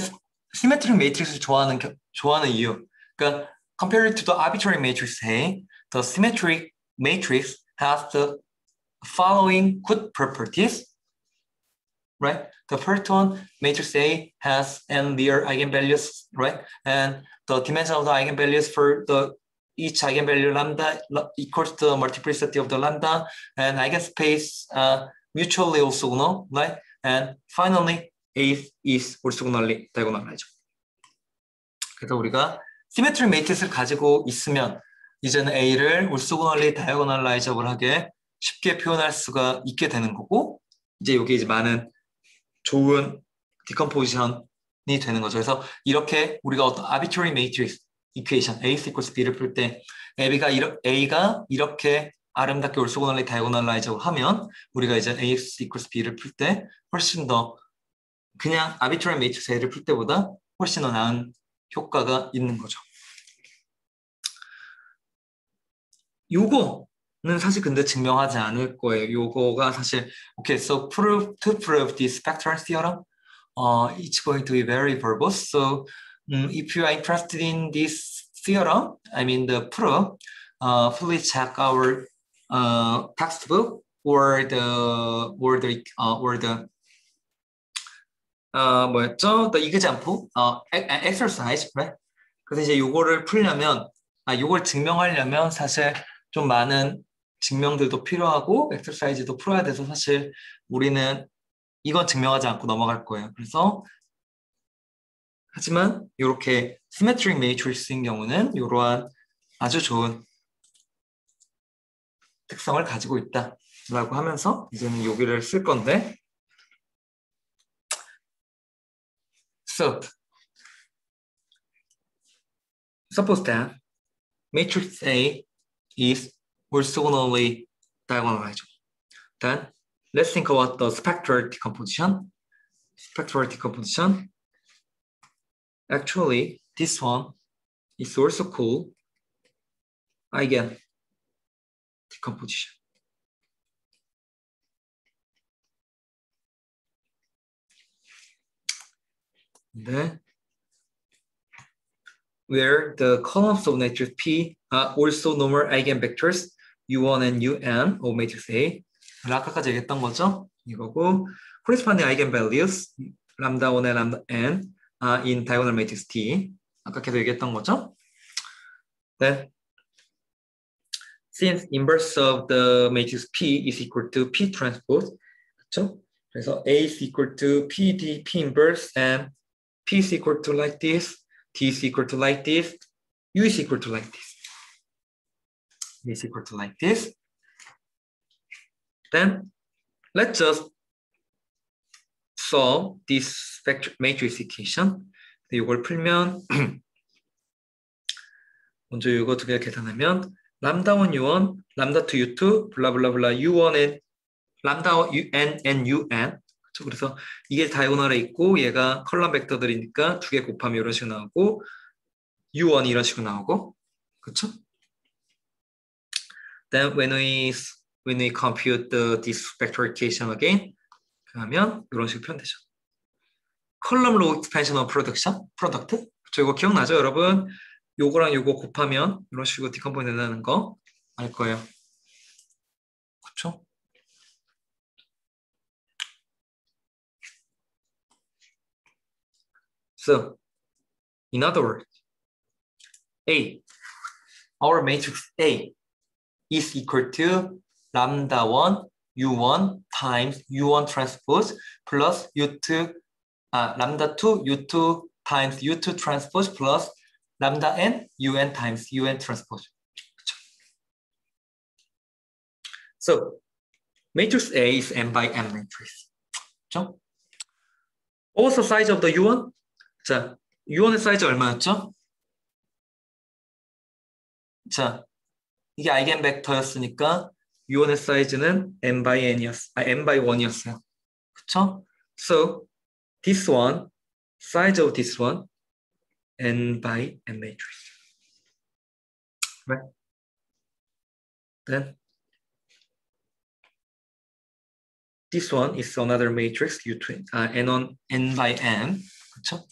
symmetric matrix을 좋아하는 이유, 그러니까 compared to the arbitrary matrix A, the symmetric matrix has the following good properties, right? The first one, matrix A has n their eigenvalues, right? And the dimension of the eigenvalues for each eigenvalue lambda equals to the multiplicity of the lambda, and eigenspace mutually orthogonal, right? And finally, A is orthogonally diagonalized. 그래서 우리가 symmetric matrix를 가지고 있으면 이제는 A를 orthogonally diagonalizable하게 쉽게 표현할 수가 있게 되는 거고, 이제 여기 이제 많은 좋은 decomposition이 되는 거죠. 그래서 이렇게 우리가 어떤 arbitrary matrix equation A equals B를 풀 때 A가 이렇게 아름답게 orthogonally diagonalizable 하면 우리가 이제 AX equals B를 풀 때 훨씬 더 그냥 arbitrary matrix A를 풀 때보다 훨씬 더 나은 효과가 있는 거죠. 요거는 사실 근데 증명하지 않을 거예요. 요거가 사실 okay, so to prove the spectral theorem, it's going to be very verbose. So if you are interested in this theorem, I mean the proof, please check our textbook or the 뭐였죠? The example, exercise, right? 그래서 이제 요거를 풀려면, 요걸 증명하려면 사실 좀 많은 증명들도 필요하고 엑서사이즈도 풀어야 돼서 사실 우리는 이건 증명하지 않고 넘어갈 거예요. 그래서 하지만 이렇게 시메트릭 매트릭스인 경우는 이러한 아주 좋은 특성을 가지고 있다라고 하면서 이제는 여기를 쓸 건데, so suppose that matrix A is orthogonally diagonalized. Then let's think about the spectral decomposition. Actually, this one is also called eigen decomposition. 네. Where the columns of matrix P are also normal eigenvectors U1 and UN of matrix A. 아까까지 얘기했던 거죠? 이거고 corresponding eigenvalues lambda 1에 lambda n in diagonal matrix T. 아까 계속 얘기했던 거죠? Then since inverse of the matrix P is equal to P transpose, 그렇죠? 그래서 A is equal to P inverse and P is equal to like this, D is equal to like this, U is equal to like this. U is equal to like this. Then let's just solve this matrix equation. 이걸 풀면 먼저 이거 두 개 계산하면 람다 1 U1, 람다 2 U2, 블라블라블라 U1 and 람다 UN and UN. 그렇죠? 그래서 이게 다이고널에 있고 얘가 컬럼 벡터들이니까 두 개 곱하면 이런 식으로 나오고 U1이 이런 식으로 나오고 그렇죠? Then when we compute this factorization again 그러면 이런 식으로 표현되죠. 컬럼 로우 익스펜션 오브 프로덕트. 그렇죠? 이거 기억나죠, 여러분? 요거랑 요거 곱하면 이런 식으로 디컴포즈 된다는 거 알 거예요. 그렇죠? So, in other words, A, our matrix A is equal to lambda 1 U1 times U1 transpose plus U2 lambda 2 U2 times U2 transpose plus lambda n UN times UN transpose. 그렇죠? So, matrix A is n by n matrix. 그렇죠? What's the size of the U1? 자, U1의 사이즈 얼마였죠? 자, 이게 아이겐 벡터였으니까 U1의 사이즈는 n by n by 1이었어요. 그쵸? So, this one, size of this one, n by n matrix. Right? Then, this one is another matrix, U2, n by n. 그쵸?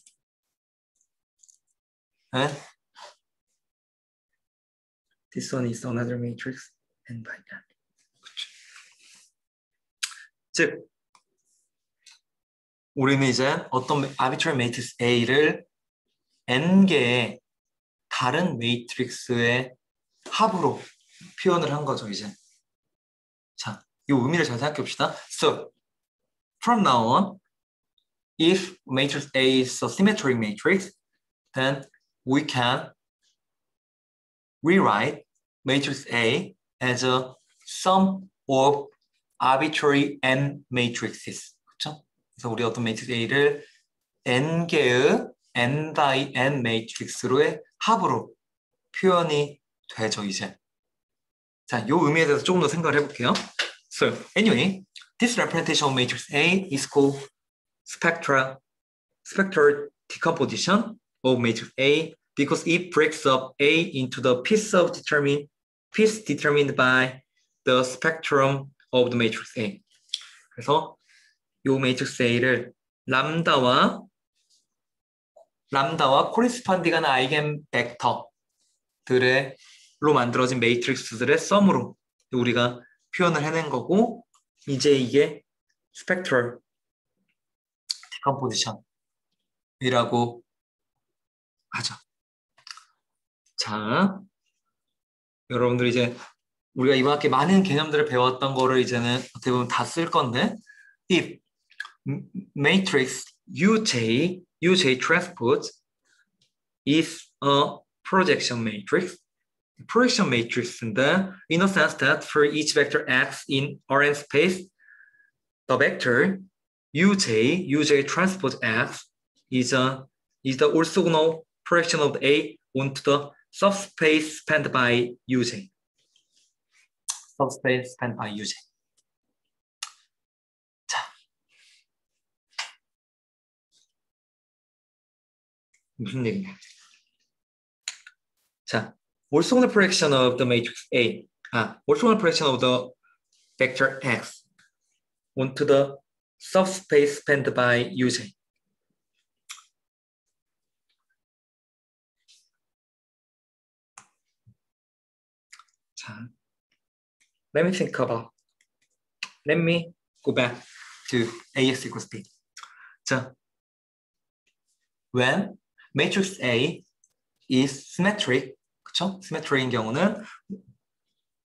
And this one is another matrix, n by n. 그쵸? 즉, 우리는 이제 어떤 arbitrary matrix A를 n개의 다른 매트릭스의 합으로 표현을 한 거죠, 이제. 자, 이 의미를 잘 생각해 봅시다. So, from now on, if matrix A is a symmetric matrix, then we can rewrite matrix A as a sum of arbitrary n matrices. 그렇죠? 그래서 우리 어떤 매트릭스 A를 n개의 n by n 매트릭스로의 합으로 표현이 되죠, 이제. 자, 이 의미에 대해서 조금 더 생각을 해볼게요. So, anyway, this representation of matrix A is called spectral decomposition of matrix A because it breaks up A into the piece determined by the spectrum of the matrix A. 그래서 이 matrix A를 람다와 코리스판딩하는 아이겐 벡터들로 만들어진 매트릭스들의 썸으로 우리가 표현을 해낸 거고 이제 이게 spectral decomposition이라고 하죠. 자, 여러분들 이제 우리가 이번 학기 많은 개념들을 배웠던 거를 이제는 어떻게 보면 다 쓸 건데 if matrix UJ transpose is a projection matrix. Projection matrix인데 in a sense that for each vector X in Rn space, the vector UJ transpose X is the orthogonal projection of A onto the subspace spanned by UJ. Subspace spanned by UJ. 자, 무슨 얘기냐? 자, orthogonal projection of the matrix A. orthogonal projection of the vector X onto the subspace spanned by UJ. 자, let me go back to AX equals B. 자, when matrix A is symmetric, 그쵸? symmetric인 경우는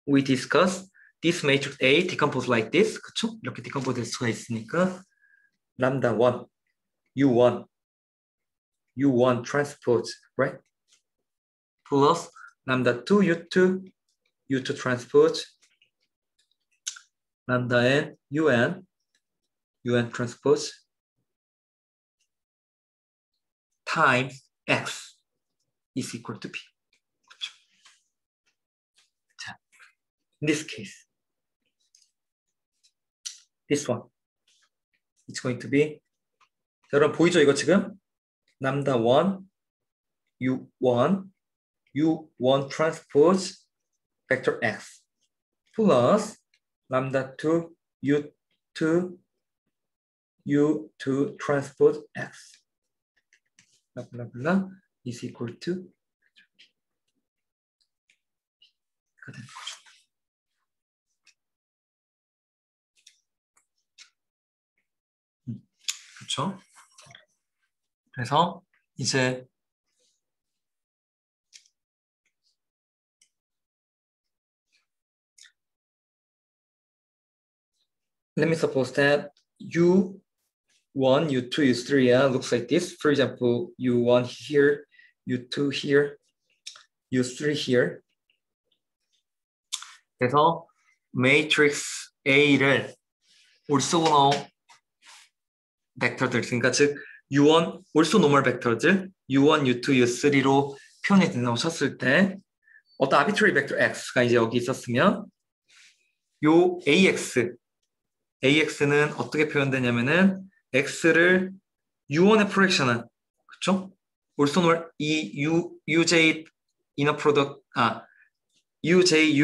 we discuss this matrix A decompose like this, 그쵸? 이렇게 decompose 될 수가 있으니까 lambda 1, U1 transpose, right? plus lambda 2, U2 transpose, lambda n, UN transpose times X is equal to B. 그렇죠? in this case, this one, it's going to be, 여러분 보이죠 이거 지금? lambda 1, u1, u1 transpose vector x plus lambda 2, u2, u2 transpose x blah blah blah is equal to 가 되는 거죠. 그렇죠? 그래서 이제 let me suppose that U1, U2, U3 looks like this. For example, U1 here, U2 here, U3 here. 그래서 matrix A를 orthogonal 벡터들, 그러니까 즉 U1 orthonormal 벡터들 U1, U2, U3로 표현이 된다고 쳤을 때 어떤 arbitrary 벡터 X가 이제 여기 있었으면 요 AX는 어떻게 표현되냐면은 X를 U1에 프로젝션한, 그쵸? orthonormal 이 UJ inner product, UJ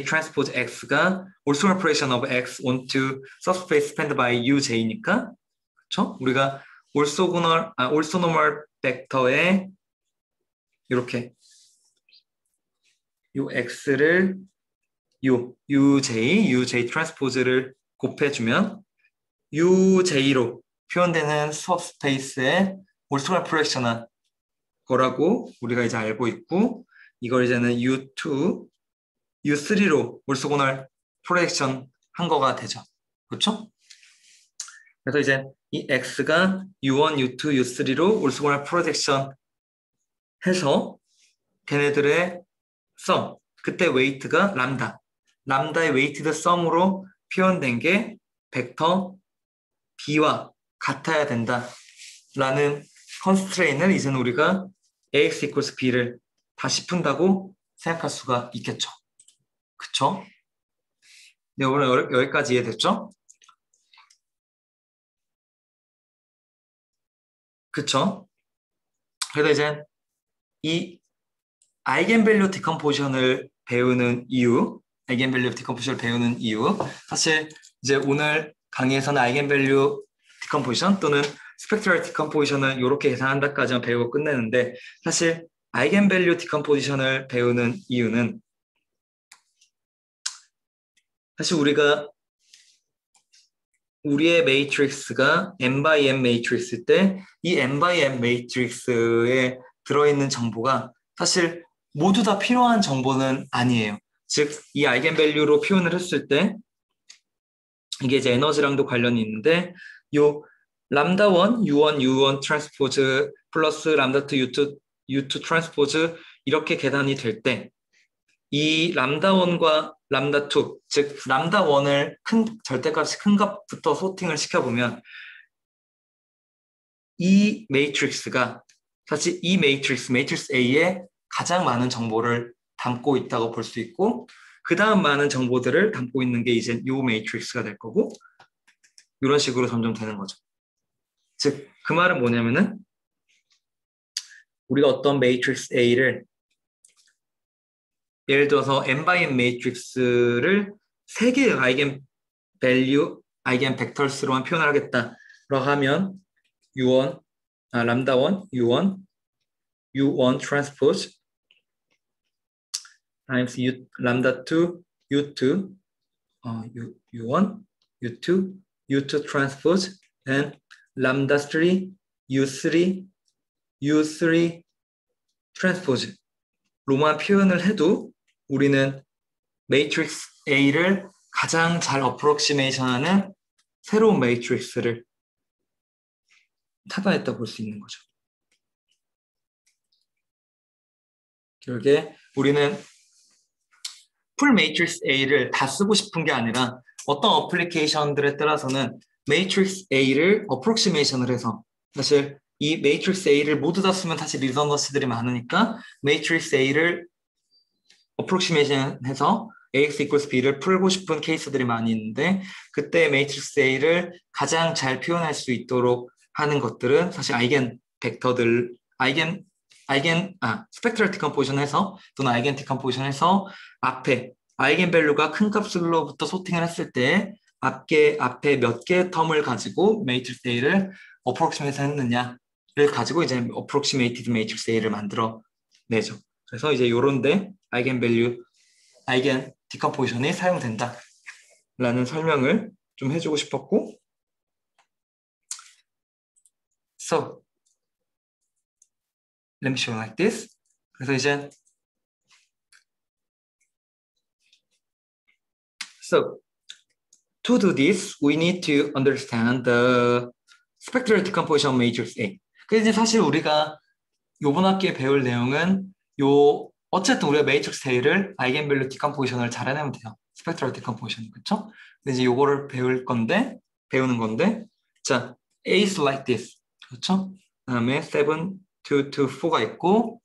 transpose X가 orthonormal projection of X onto subspace spanned by UJ니까, 그쵸? 우리가 orthonormal 벡터에 이렇게 요 X를 UJ 트랜스포즈를 곱해주면 UJ로 표현되는 subspace의 orthogonal projection한 거라고 우리가 이제 알고 있고, 이걸 이제는 U2, U3로 orthogonal projection 한 거가 되죠. 그렇죠? 그래서 이제 이 X가 U1, U2, U3로 orthogonal projection 해서 걔네들의 sum, 그때 웨이트가 람다의 웨이티드 썸으로 표현된 게 벡터 B와 같아야 된다라는 컨스트레인을 이제는 우리가 AX equals B를 다시 푼다고 생각할 수가 있겠죠. 그쵸? 네, 오늘 여기까지 이해됐죠? 그쵸? 그래서 이제 이 아이겐밸류 디컴포지션을 배우는 이유, 사실 이제 오늘 강의에서는 아이겐밸류 디컴포지션 또는 스펙트럴 디컴포지션을 이렇게 계산한다까지만 배우고 끝내는데, 사실 아이겐밸류 디컴포지션을 배우는 이유는 사실 우리의 매트릭스가 n by n 매트릭스일 때 이 n by n 매트릭스에 들어있는 정보가 사실 모두 다 필요한 정보는 아니에요. 즉, 이 아이겐밸류로 표현을 했을 때 이게 이제 에너지랑도 관련이 있는데, 요 람다 1, U1 트랜스포즈 플러스 람다 2, U2 트랜스포즈 이렇게 계산이 될 때 이 람다 1과 람다 2, 즉 람다 1을 절대값이 큰 값부터 소팅을 시켜보면 이 매트릭스가 사실 이 매트릭스 A에 가장 많은 정보를 담고 있다고 볼 수 있고, 그 다음 많은 정보들을 담고 있는 게 이제 이 매트릭스가 될 거고, 이런 식으로 점점 되는 거죠. 즉, 그 말은 뭐냐면은 우리가 어떤 매트릭스 A를 예를 들어서 n by n 매트릭스를 3개의 아이겐 벡터스로만 표현을 하겠다라고 하면 람다 1, U1 transpose times 람다 2, U2, U1, U2 transpose and 람다 3, U3 transpose 로만 표현을 해도 우리는 매트릭스 A를 가장 잘 어프록시메이션하는 새로운 매트릭스를 찾아냈다고 볼 수 있는 거죠. 결국에 우리는 풀 매트릭스 A를 다 쓰고 싶은 게 아니라 어떤 어플리케이션들에 따라서는 매트릭스 A를 어프록시메이션을 해서, 사실 이 매트릭스 A를 모두 다 쓰면 사실 리던던시들이 많으니까 매트릭스 A를 어프록시메이션 해서 AX equals B를 풀고 싶은 케이스들이 많이 있는데 그때 매트릭스 A를 가장 잘 표현할 수 있도록 하는 것들은 사실 아이겐 벡터들, 스펙트럴 디컴포지션 해서 또는 아이겐 디컴포지션 해서 앞에 아이겐 밸류가 큰 값으로부터 소팅을 했을 때 앞에 몇 개의 텀을 가지고 매트릭스 A를 어프록시메이트 했느냐를 가지고 이제 어프록시메이티드 매트릭스 A를 만들어 내죠. 그래서 이제 요런데 아이겐 밸류, 아이겐 디컴포지션이 사용된다라는 설명을 좀 해주고 싶었고, so let me show you like this. 그래서 이제 so to do this, we need to understand the spectral decomposition matrix A. 그래서 이제 사실 우리가 요번 학기에 배울 내용은 어쨌든 우리가 매트릭스 A를 아이겐밸류 디컴포지션을 잘 해내면 돼요. 스펙트럴 디컴포지션, 그쵸? 근데 이제 요거를 배우는 건데, 자, A is like this, 그렇죠? 그다음에 7, 2, 2, 4가 있고,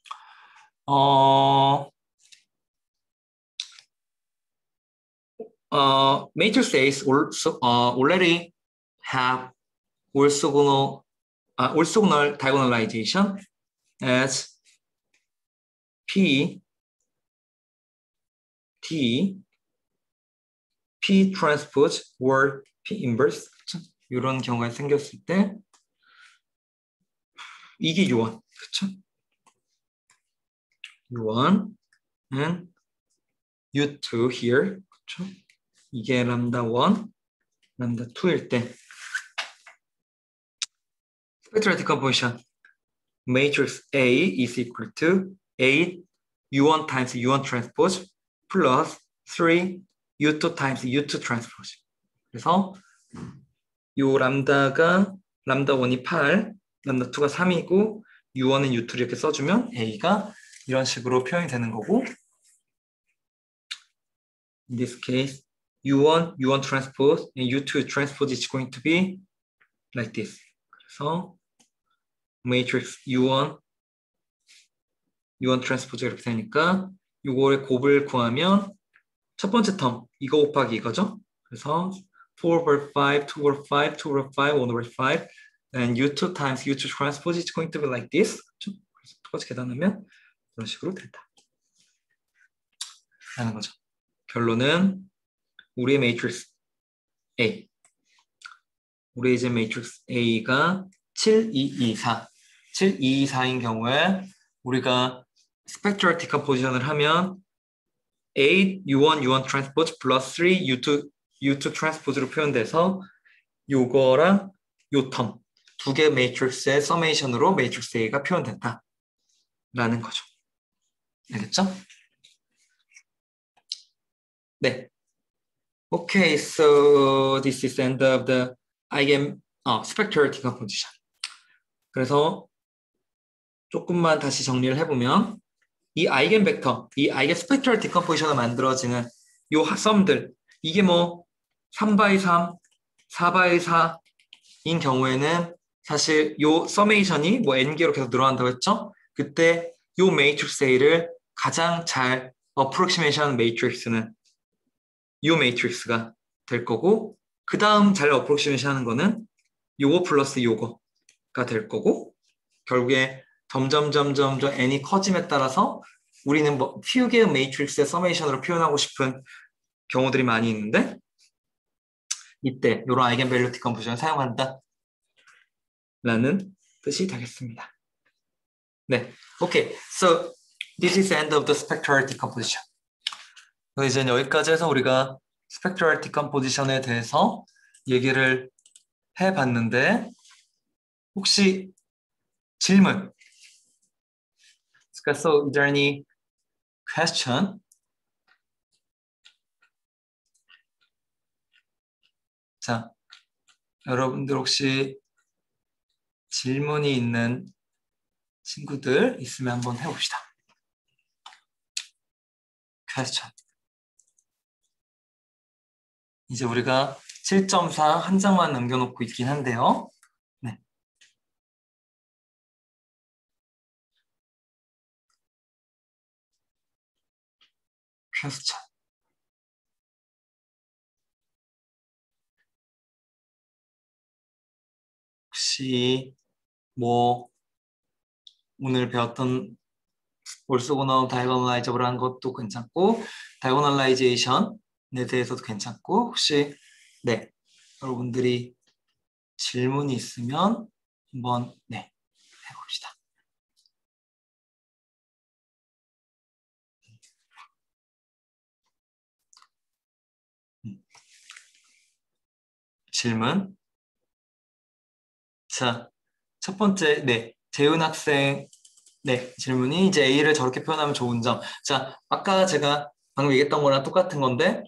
matrix A is also, already have orthogonal diagonalization as P, T, P transpose or P inverse 이런 경우가 생겼을 때 이게 U1, 그렇죠? U1 and U2 here, 그렇죠? 이게 람다 1, 람다 2일 때 spectral decomposition matrix A is equal to A U1 times U1 transpose plus 3 U2 times U2 transpose. 그래서 요 람다가 람다 1이 8, 람다 2가 3이고 U1은 U2 이렇게 써주면 A가 이런 식으로 표현이 되는 거고 in this case U1, U1 transpose and U2 transpose is going to be like this. 그래서 matrix U1, U1 transpose 이렇게 되니까 이거의 곱을 구하면 첫 번째 텀 이거 곱하기 이거죠. 그래서 4 over 5, 2 over 5, 2 over 5, 1 over 5 and U2 times U2 transpose is going to be like this. 그렇죠? 그래서 똑같이 계산하면 이런 식으로 된다. 라는 거죠. 결론은 우리의 매트릭스 A. 우리 이제 매트릭스 A가 7, 2, 2, 4. 7, 2, 2, 4인 경우에 우리가 스펙트럴 디컴포지션을 하면 8, U1, U1 transpose plus 3, U2 transpose로 표현돼서 요거랑 요 텀 두 개 매트릭스의 서메이션으로 매트릭스 A가 표현된다. 라는 거죠. 알겠죠? 네. Okay, so this is the end of the spectral decomposition. 그래서 조금만 다시 정리를 해보면 이 아이겐 벡터, 이 아이겐 스펙트럴 디컴포지션으로 만들어지는 요 썸들 이게 뭐 3x 3, 4x 4인 경우에는 사실 요 서메이션이 뭐 n개로 계속 늘어난다고 했죠? 그때 요 매트릭스 A를 가장 잘 어프록시메이션 매트릭스는 요 매트릭스가 될 거고 그 다음 잘 어프록시메이션 하는 거는 요거 플러스 요거가 될 거고 결국에 점점 n이 커짐에 따라서 우리는 뭐 few 개의 매트릭스의 서메이션으로 표현하고 싶은 경우들이 많이 있는데 이때 이런 아이겐밸류 디컴포지션을 사용한다 라는 뜻이 되겠습니다. 네, okay. So this is the end of the spectral decomposition. 이제 여기까지 해서 우리가 spectral decomposition에 대해서 얘기를 해봤는데 혹시 질문? So is there any question? 자, 여러분들 혹시 질문이 있는 친구들 있으면 한번 해봅시다. question. 이제 우리가 7.4 한 장만 남겨놓고 있긴 한데요. 네. question. 혹시 뭐 오늘 배웠던 올소고넘 다이고널라이저블한 것도 괜찮고 다이고널라이제이션에 대해서도 괜찮고 혹시 네 여러분들이 질문이 있으면 한번 네 해봅시다. 질문. 자, 첫 번째, 네, 재훈 학생, 네, 질문이 이제 A를 저렇게 표현하면 좋은 점. 자, 아까 제가 방금 얘기했던 거랑 똑같은 건데,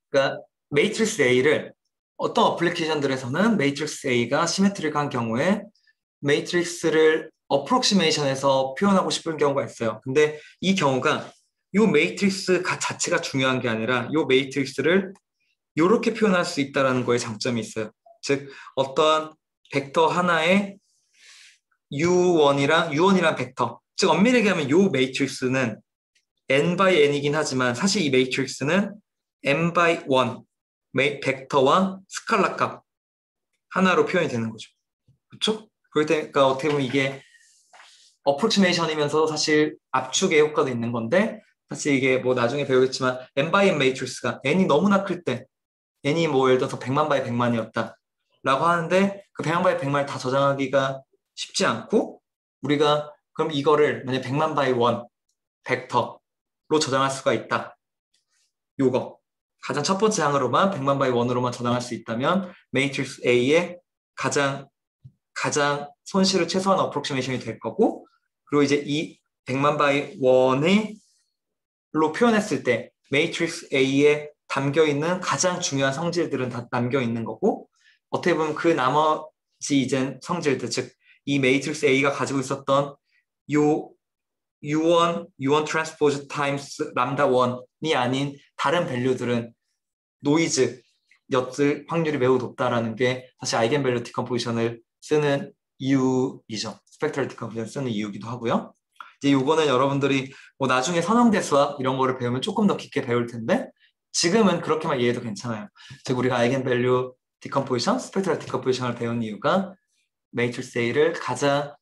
그러니까 매트릭스 A를 어떤 어플리케이션들에서는 매트릭스 A가 시메트릭한 경우에 매트릭스를 어프록시메이션에서 표현하고 싶은 경우가 있어요. 근데 이 경우가 이 매트릭스 자체가 중요한 게 아니라 이 매트릭스를 이렇게 표현할 수 있다는 거에 장점이 있어요. 즉 어떠한 벡터 하나의 U1이란 벡터. 즉 엄밀히 얘기하면 이 매트릭스는 n by n이긴 하지만 사실 이 매트릭스는 n by 1 벡터와 스칼라 값 하나로 표현이 되는 거죠. 그렇죠? 그러니까 어떻게 보면 이게 어프로치메이션이면서 사실 압축의 효과도 있는 건데 사실 이게 뭐 나중에 배우겠지만 n by n 매트릭스가 n이 너무나 클 때 n이 뭐 예를 들어서 100만 바이 100만이었다 라고 하는데 그 100만 바이 100만을 다 저장하기가 쉽지 않고 우리가 그럼 이거를 만약 100만 바이 1 벡터로 저장할 수가 있다. 요거 가장 첫 번째 항으로만 100만 바이 1으로만 저장할 수 있다면 매트릭스 A의 가장 손실을 최소한 어프록시메이션이 될 거고 그리고 이제 이 100만 바이 1로 표현했을 때 매트릭스 A에 담겨있는 가장 중요한 성질들은 다 남겨있는 거고 어떻게 보면 그 나머지 이제 성질들 즉 이 매트릭스 A가 가지고 있었던 요 U1 트랜스포즈 타임스 람다 1이 아닌 다른 밸류들은 노이즈였을 확률이 매우 높다라는 게 사실 아이겐밸류 디컴포지션을 쓰는 이유이죠. 스펙트럴 디컴포지션 쓰는 이유기도 하고요. 이제 요거는 여러분들이 뭐 나중에 선형대 수학 이런 거를 배우면 조금 더 깊게 배울 텐데 지금은 그렇게만 이해해도 괜찮아요. 즉 우리가 아이겐밸류 디컴포지션, 스펙트럴 디컴포지션을 배운 이유가 매트릭스 A를 가장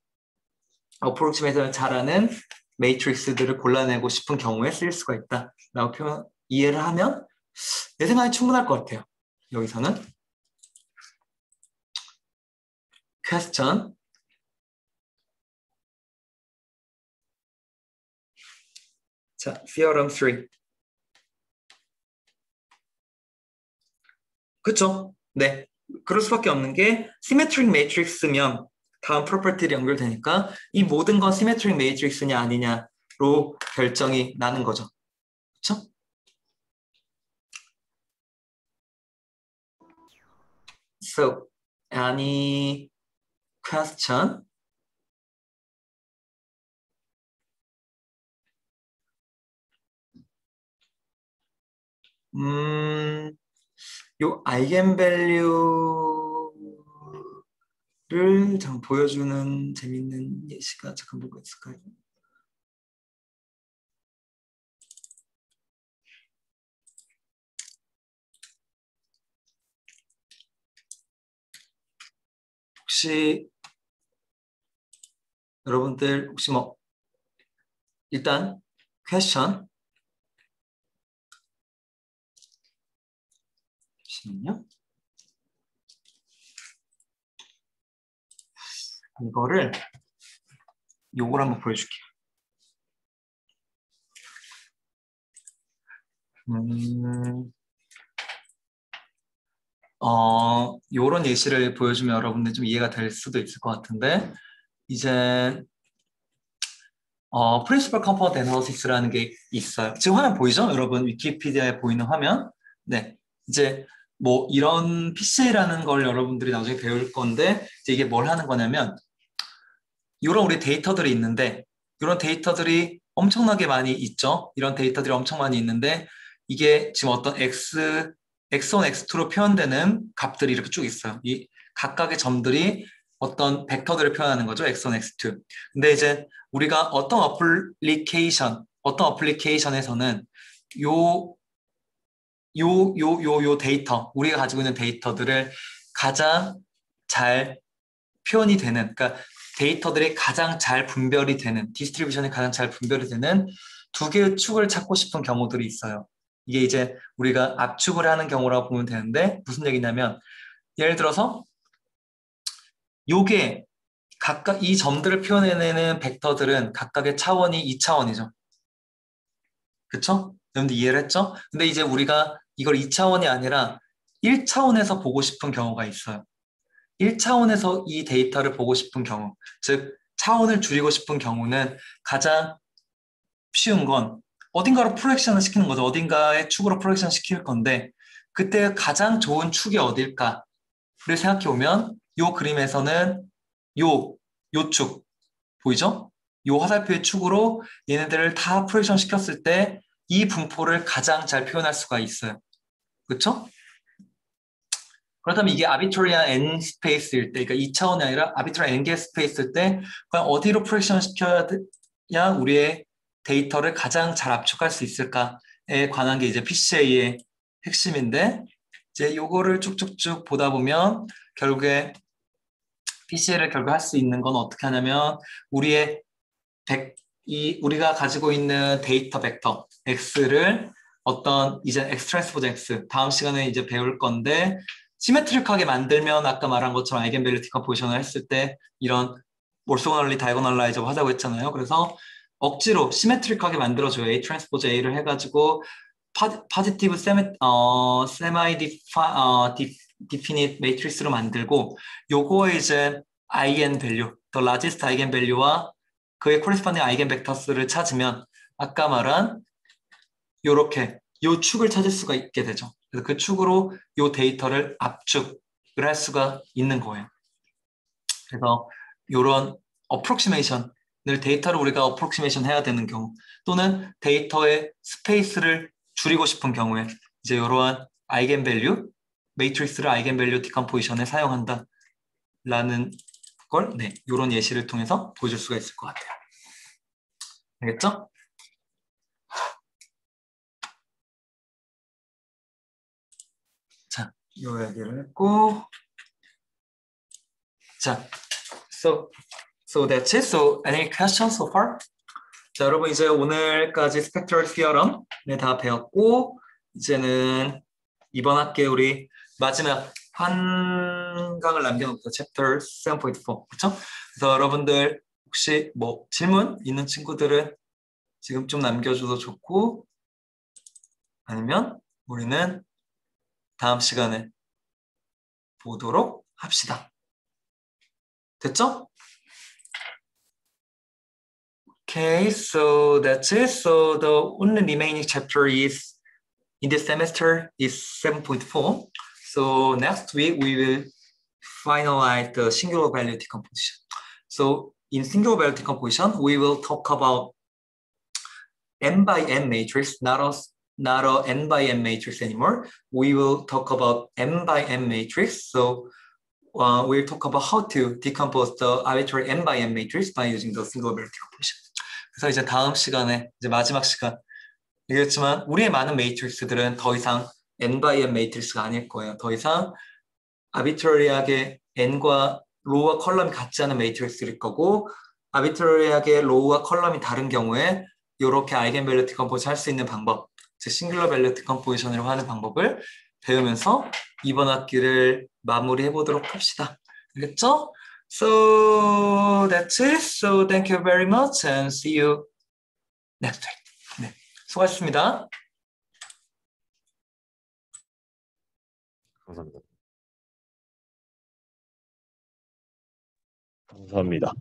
어프로치메이션을 잘하는 매트릭스들을 골라내고 싶은 경우에 쓸 수가 있다라고 이해를 하면 내 생각에 충분할 것 같아요. 여기서는 question. 자, theorem 3. 그쵸? 네. 그럴 수밖에 없는 게 symmetric matrix면 다음 프로퍼티를 연결되니까 이 모든 건 symmetric matrix냐 아니냐로 결정이 나는 거죠. 그쵸? So, any question? 요 아이겐밸류를 좀 보여주는 재밌는 예시가 잠깐 뭐가 있을까요? 혹시 여러분들 혹시 뭐 일단 question 잠시만요. 이거를 요걸 한번 보여줄게요. 요런 예시를 보여주면 여러분들 좀 이해가 될 수도 있을 것 같은데 이제 Principal Component Analysis라는 게 있어요. 지금 화면 보이죠? 여러분 위키피디아에 보이는 화면. 네, 이제 뭐 이런 PC라는 걸 여러분들이 나중에 배울 건데 이제 이게 뭘 하는 거냐면 이런 우리 데이터들이 있는데 이런 데이터들이 엄청나게 많이 있죠. 이런 데이터들이 엄청 많이 있는데 이게 지금 어떤 x1, x2로 표현되는 값들이 이렇게 쭉 있어요. 이 각각의 점들이 어떤 벡터들을 표현하는 거죠. x1, x2. 근데 이제 우리가 어떤 어플리케이션에서는 요 데이터, 우리가 가지고 있는 데이터들을 가장 잘 표현이 되는, 그러니까 데이터들이 가장 잘 분별이 되는, 디스트리뷰션이 가장 잘 분별이 되는 두 개의 축을 찾고 싶은 경우들이 있어요. 이게 이제 우리가 압축을 하는 경우라고 보면 되는데 무슨 얘기냐면 예를 들어서 요게 각각 이 점들을 표현해내는 벡터들은 각각의 차원이 2차원이죠. 그쵸? 여러분들 이해를 했죠? 근데 이제 우리가 이걸 2차원이 아니라 1차원에서 보고 싶은 경우가 있어요. 1차원에서 이 데이터를 보고 싶은 경우, 즉 차원을 줄이고 싶은 경우는 가장 쉬운 건 어딘가로 프로젝션을 시키는 거죠. 어딘가의 축으로 프로젝션 시킬 건데 그때 가장 좋은 축이 어딜까를 생각해 보면 요 그림에서는 요 축 보이죠? 요 화살표의 축으로 얘네들을 다 프로젝션 시켰을 때 이 분포를 가장 잘 표현할 수가 있어요. 그렇죠? 그렇다면 이게 arbitrary n 스페이스일 때, 그러니까 2차원이 아니라 arbitrary n 개 스페이스일 때 과연 어디로 프로젝션 시켜야 우리의 데이터를 가장 잘 압축할 수 있을까에 관한 게 이제 PCA의 핵심인데 이제 요거를 쭉쭉쭉 보다 보면 결국에 PCA를 결국 할 수 있는 건 어떻게 하냐면 우리의 우리가 가지고 있는 데이터 벡터 X를 어떤 이제 X 트랜스포즈 X 다음 시간에 이제 배울 건데 시메트릭하게 만들면 아까 말한 것처럼 아이겐밸류 디컴포지션을 했을 때 이런 올소고널리 다이고널라이저 하자고 했잖아요. 그래서 억지로 시메트릭하게 만들어줘요. A 트랜스포즈 A를 해가지고 파지티브 세마이 디피닛 매트릭스로 만들고 요거에 이제 아이겐밸류, 더 라지스트 아이겐밸류와 그의 코레스폰딩 아이겐 벡터스를 찾으면 아까 말한 요렇게 요 축을 찾을 수가 있게 되죠. 그래서 그 축으로 요 데이터를 압축을 할 수가 있는 거예요. 그래서 요런 어프록시메이션을 데이터를 우리가 어프록시메이션 해야 되는 경우 또는 데이터의 스페이스를 줄이고 싶은 경우에 이제 이러한 아이겐밸류 매트릭스를 아이겐밸류 디컴포지션에 사용한다 라는 걸 네, 이런 예시를 통해서 보여줄 수가 있을 것 같아요. 알겠죠? 자, 요 얘기를 했고 자, so that's it. So any questions so far? 자, 여러분 이제 오늘까지 스펙트럴 티어럼을 다 배웠고 이제는 이번 학기에 우리 마지막 한 강을 남겨놓고 챕터 7.4 그렇죠? 그래서 여러분들 혹시 뭐 질문 있는 친구들은 지금 좀 남겨줘도 좋고 아니면 우리는 다음 시간에 보도록 합시다. 됐죠? Okay, so that's it. So the only remaining chapter is in this semester is 7.4. So next week we will finalize the singular value decomposition. So in singular value decomposition, we will talk about n by n matrix, not a n by n matrix anymore. We will talk about m by n matrix. So we'll talk about how to decompose the arbitrary n by n matrix by using the singular value decomposition. 그래서 이제 다음 시간에 이제 마지막 시간 얘기했지만 우리의 많은 매트릭스들은 더 이상 n by n 매트릭스가 아닐 거예요. 더 이상 아비트러리하게 n과 로우와 컬럼이 같지 않은 매트릭스일 거고 아비트러리하게 로우와 컬럼이 다른 경우에 이렇게 아이겐밸류 디컴포즈 할 수 있는 방법, 즉 싱글러 밸류 디컴포지션으로 하는 방법을 배우면서 이번 학기를 마무리해 보도록 합시다. 알겠죠? So that's it. So thank you very much and see you next week. 네, 수고하셨습니다. 감사합니다. 감사합니다.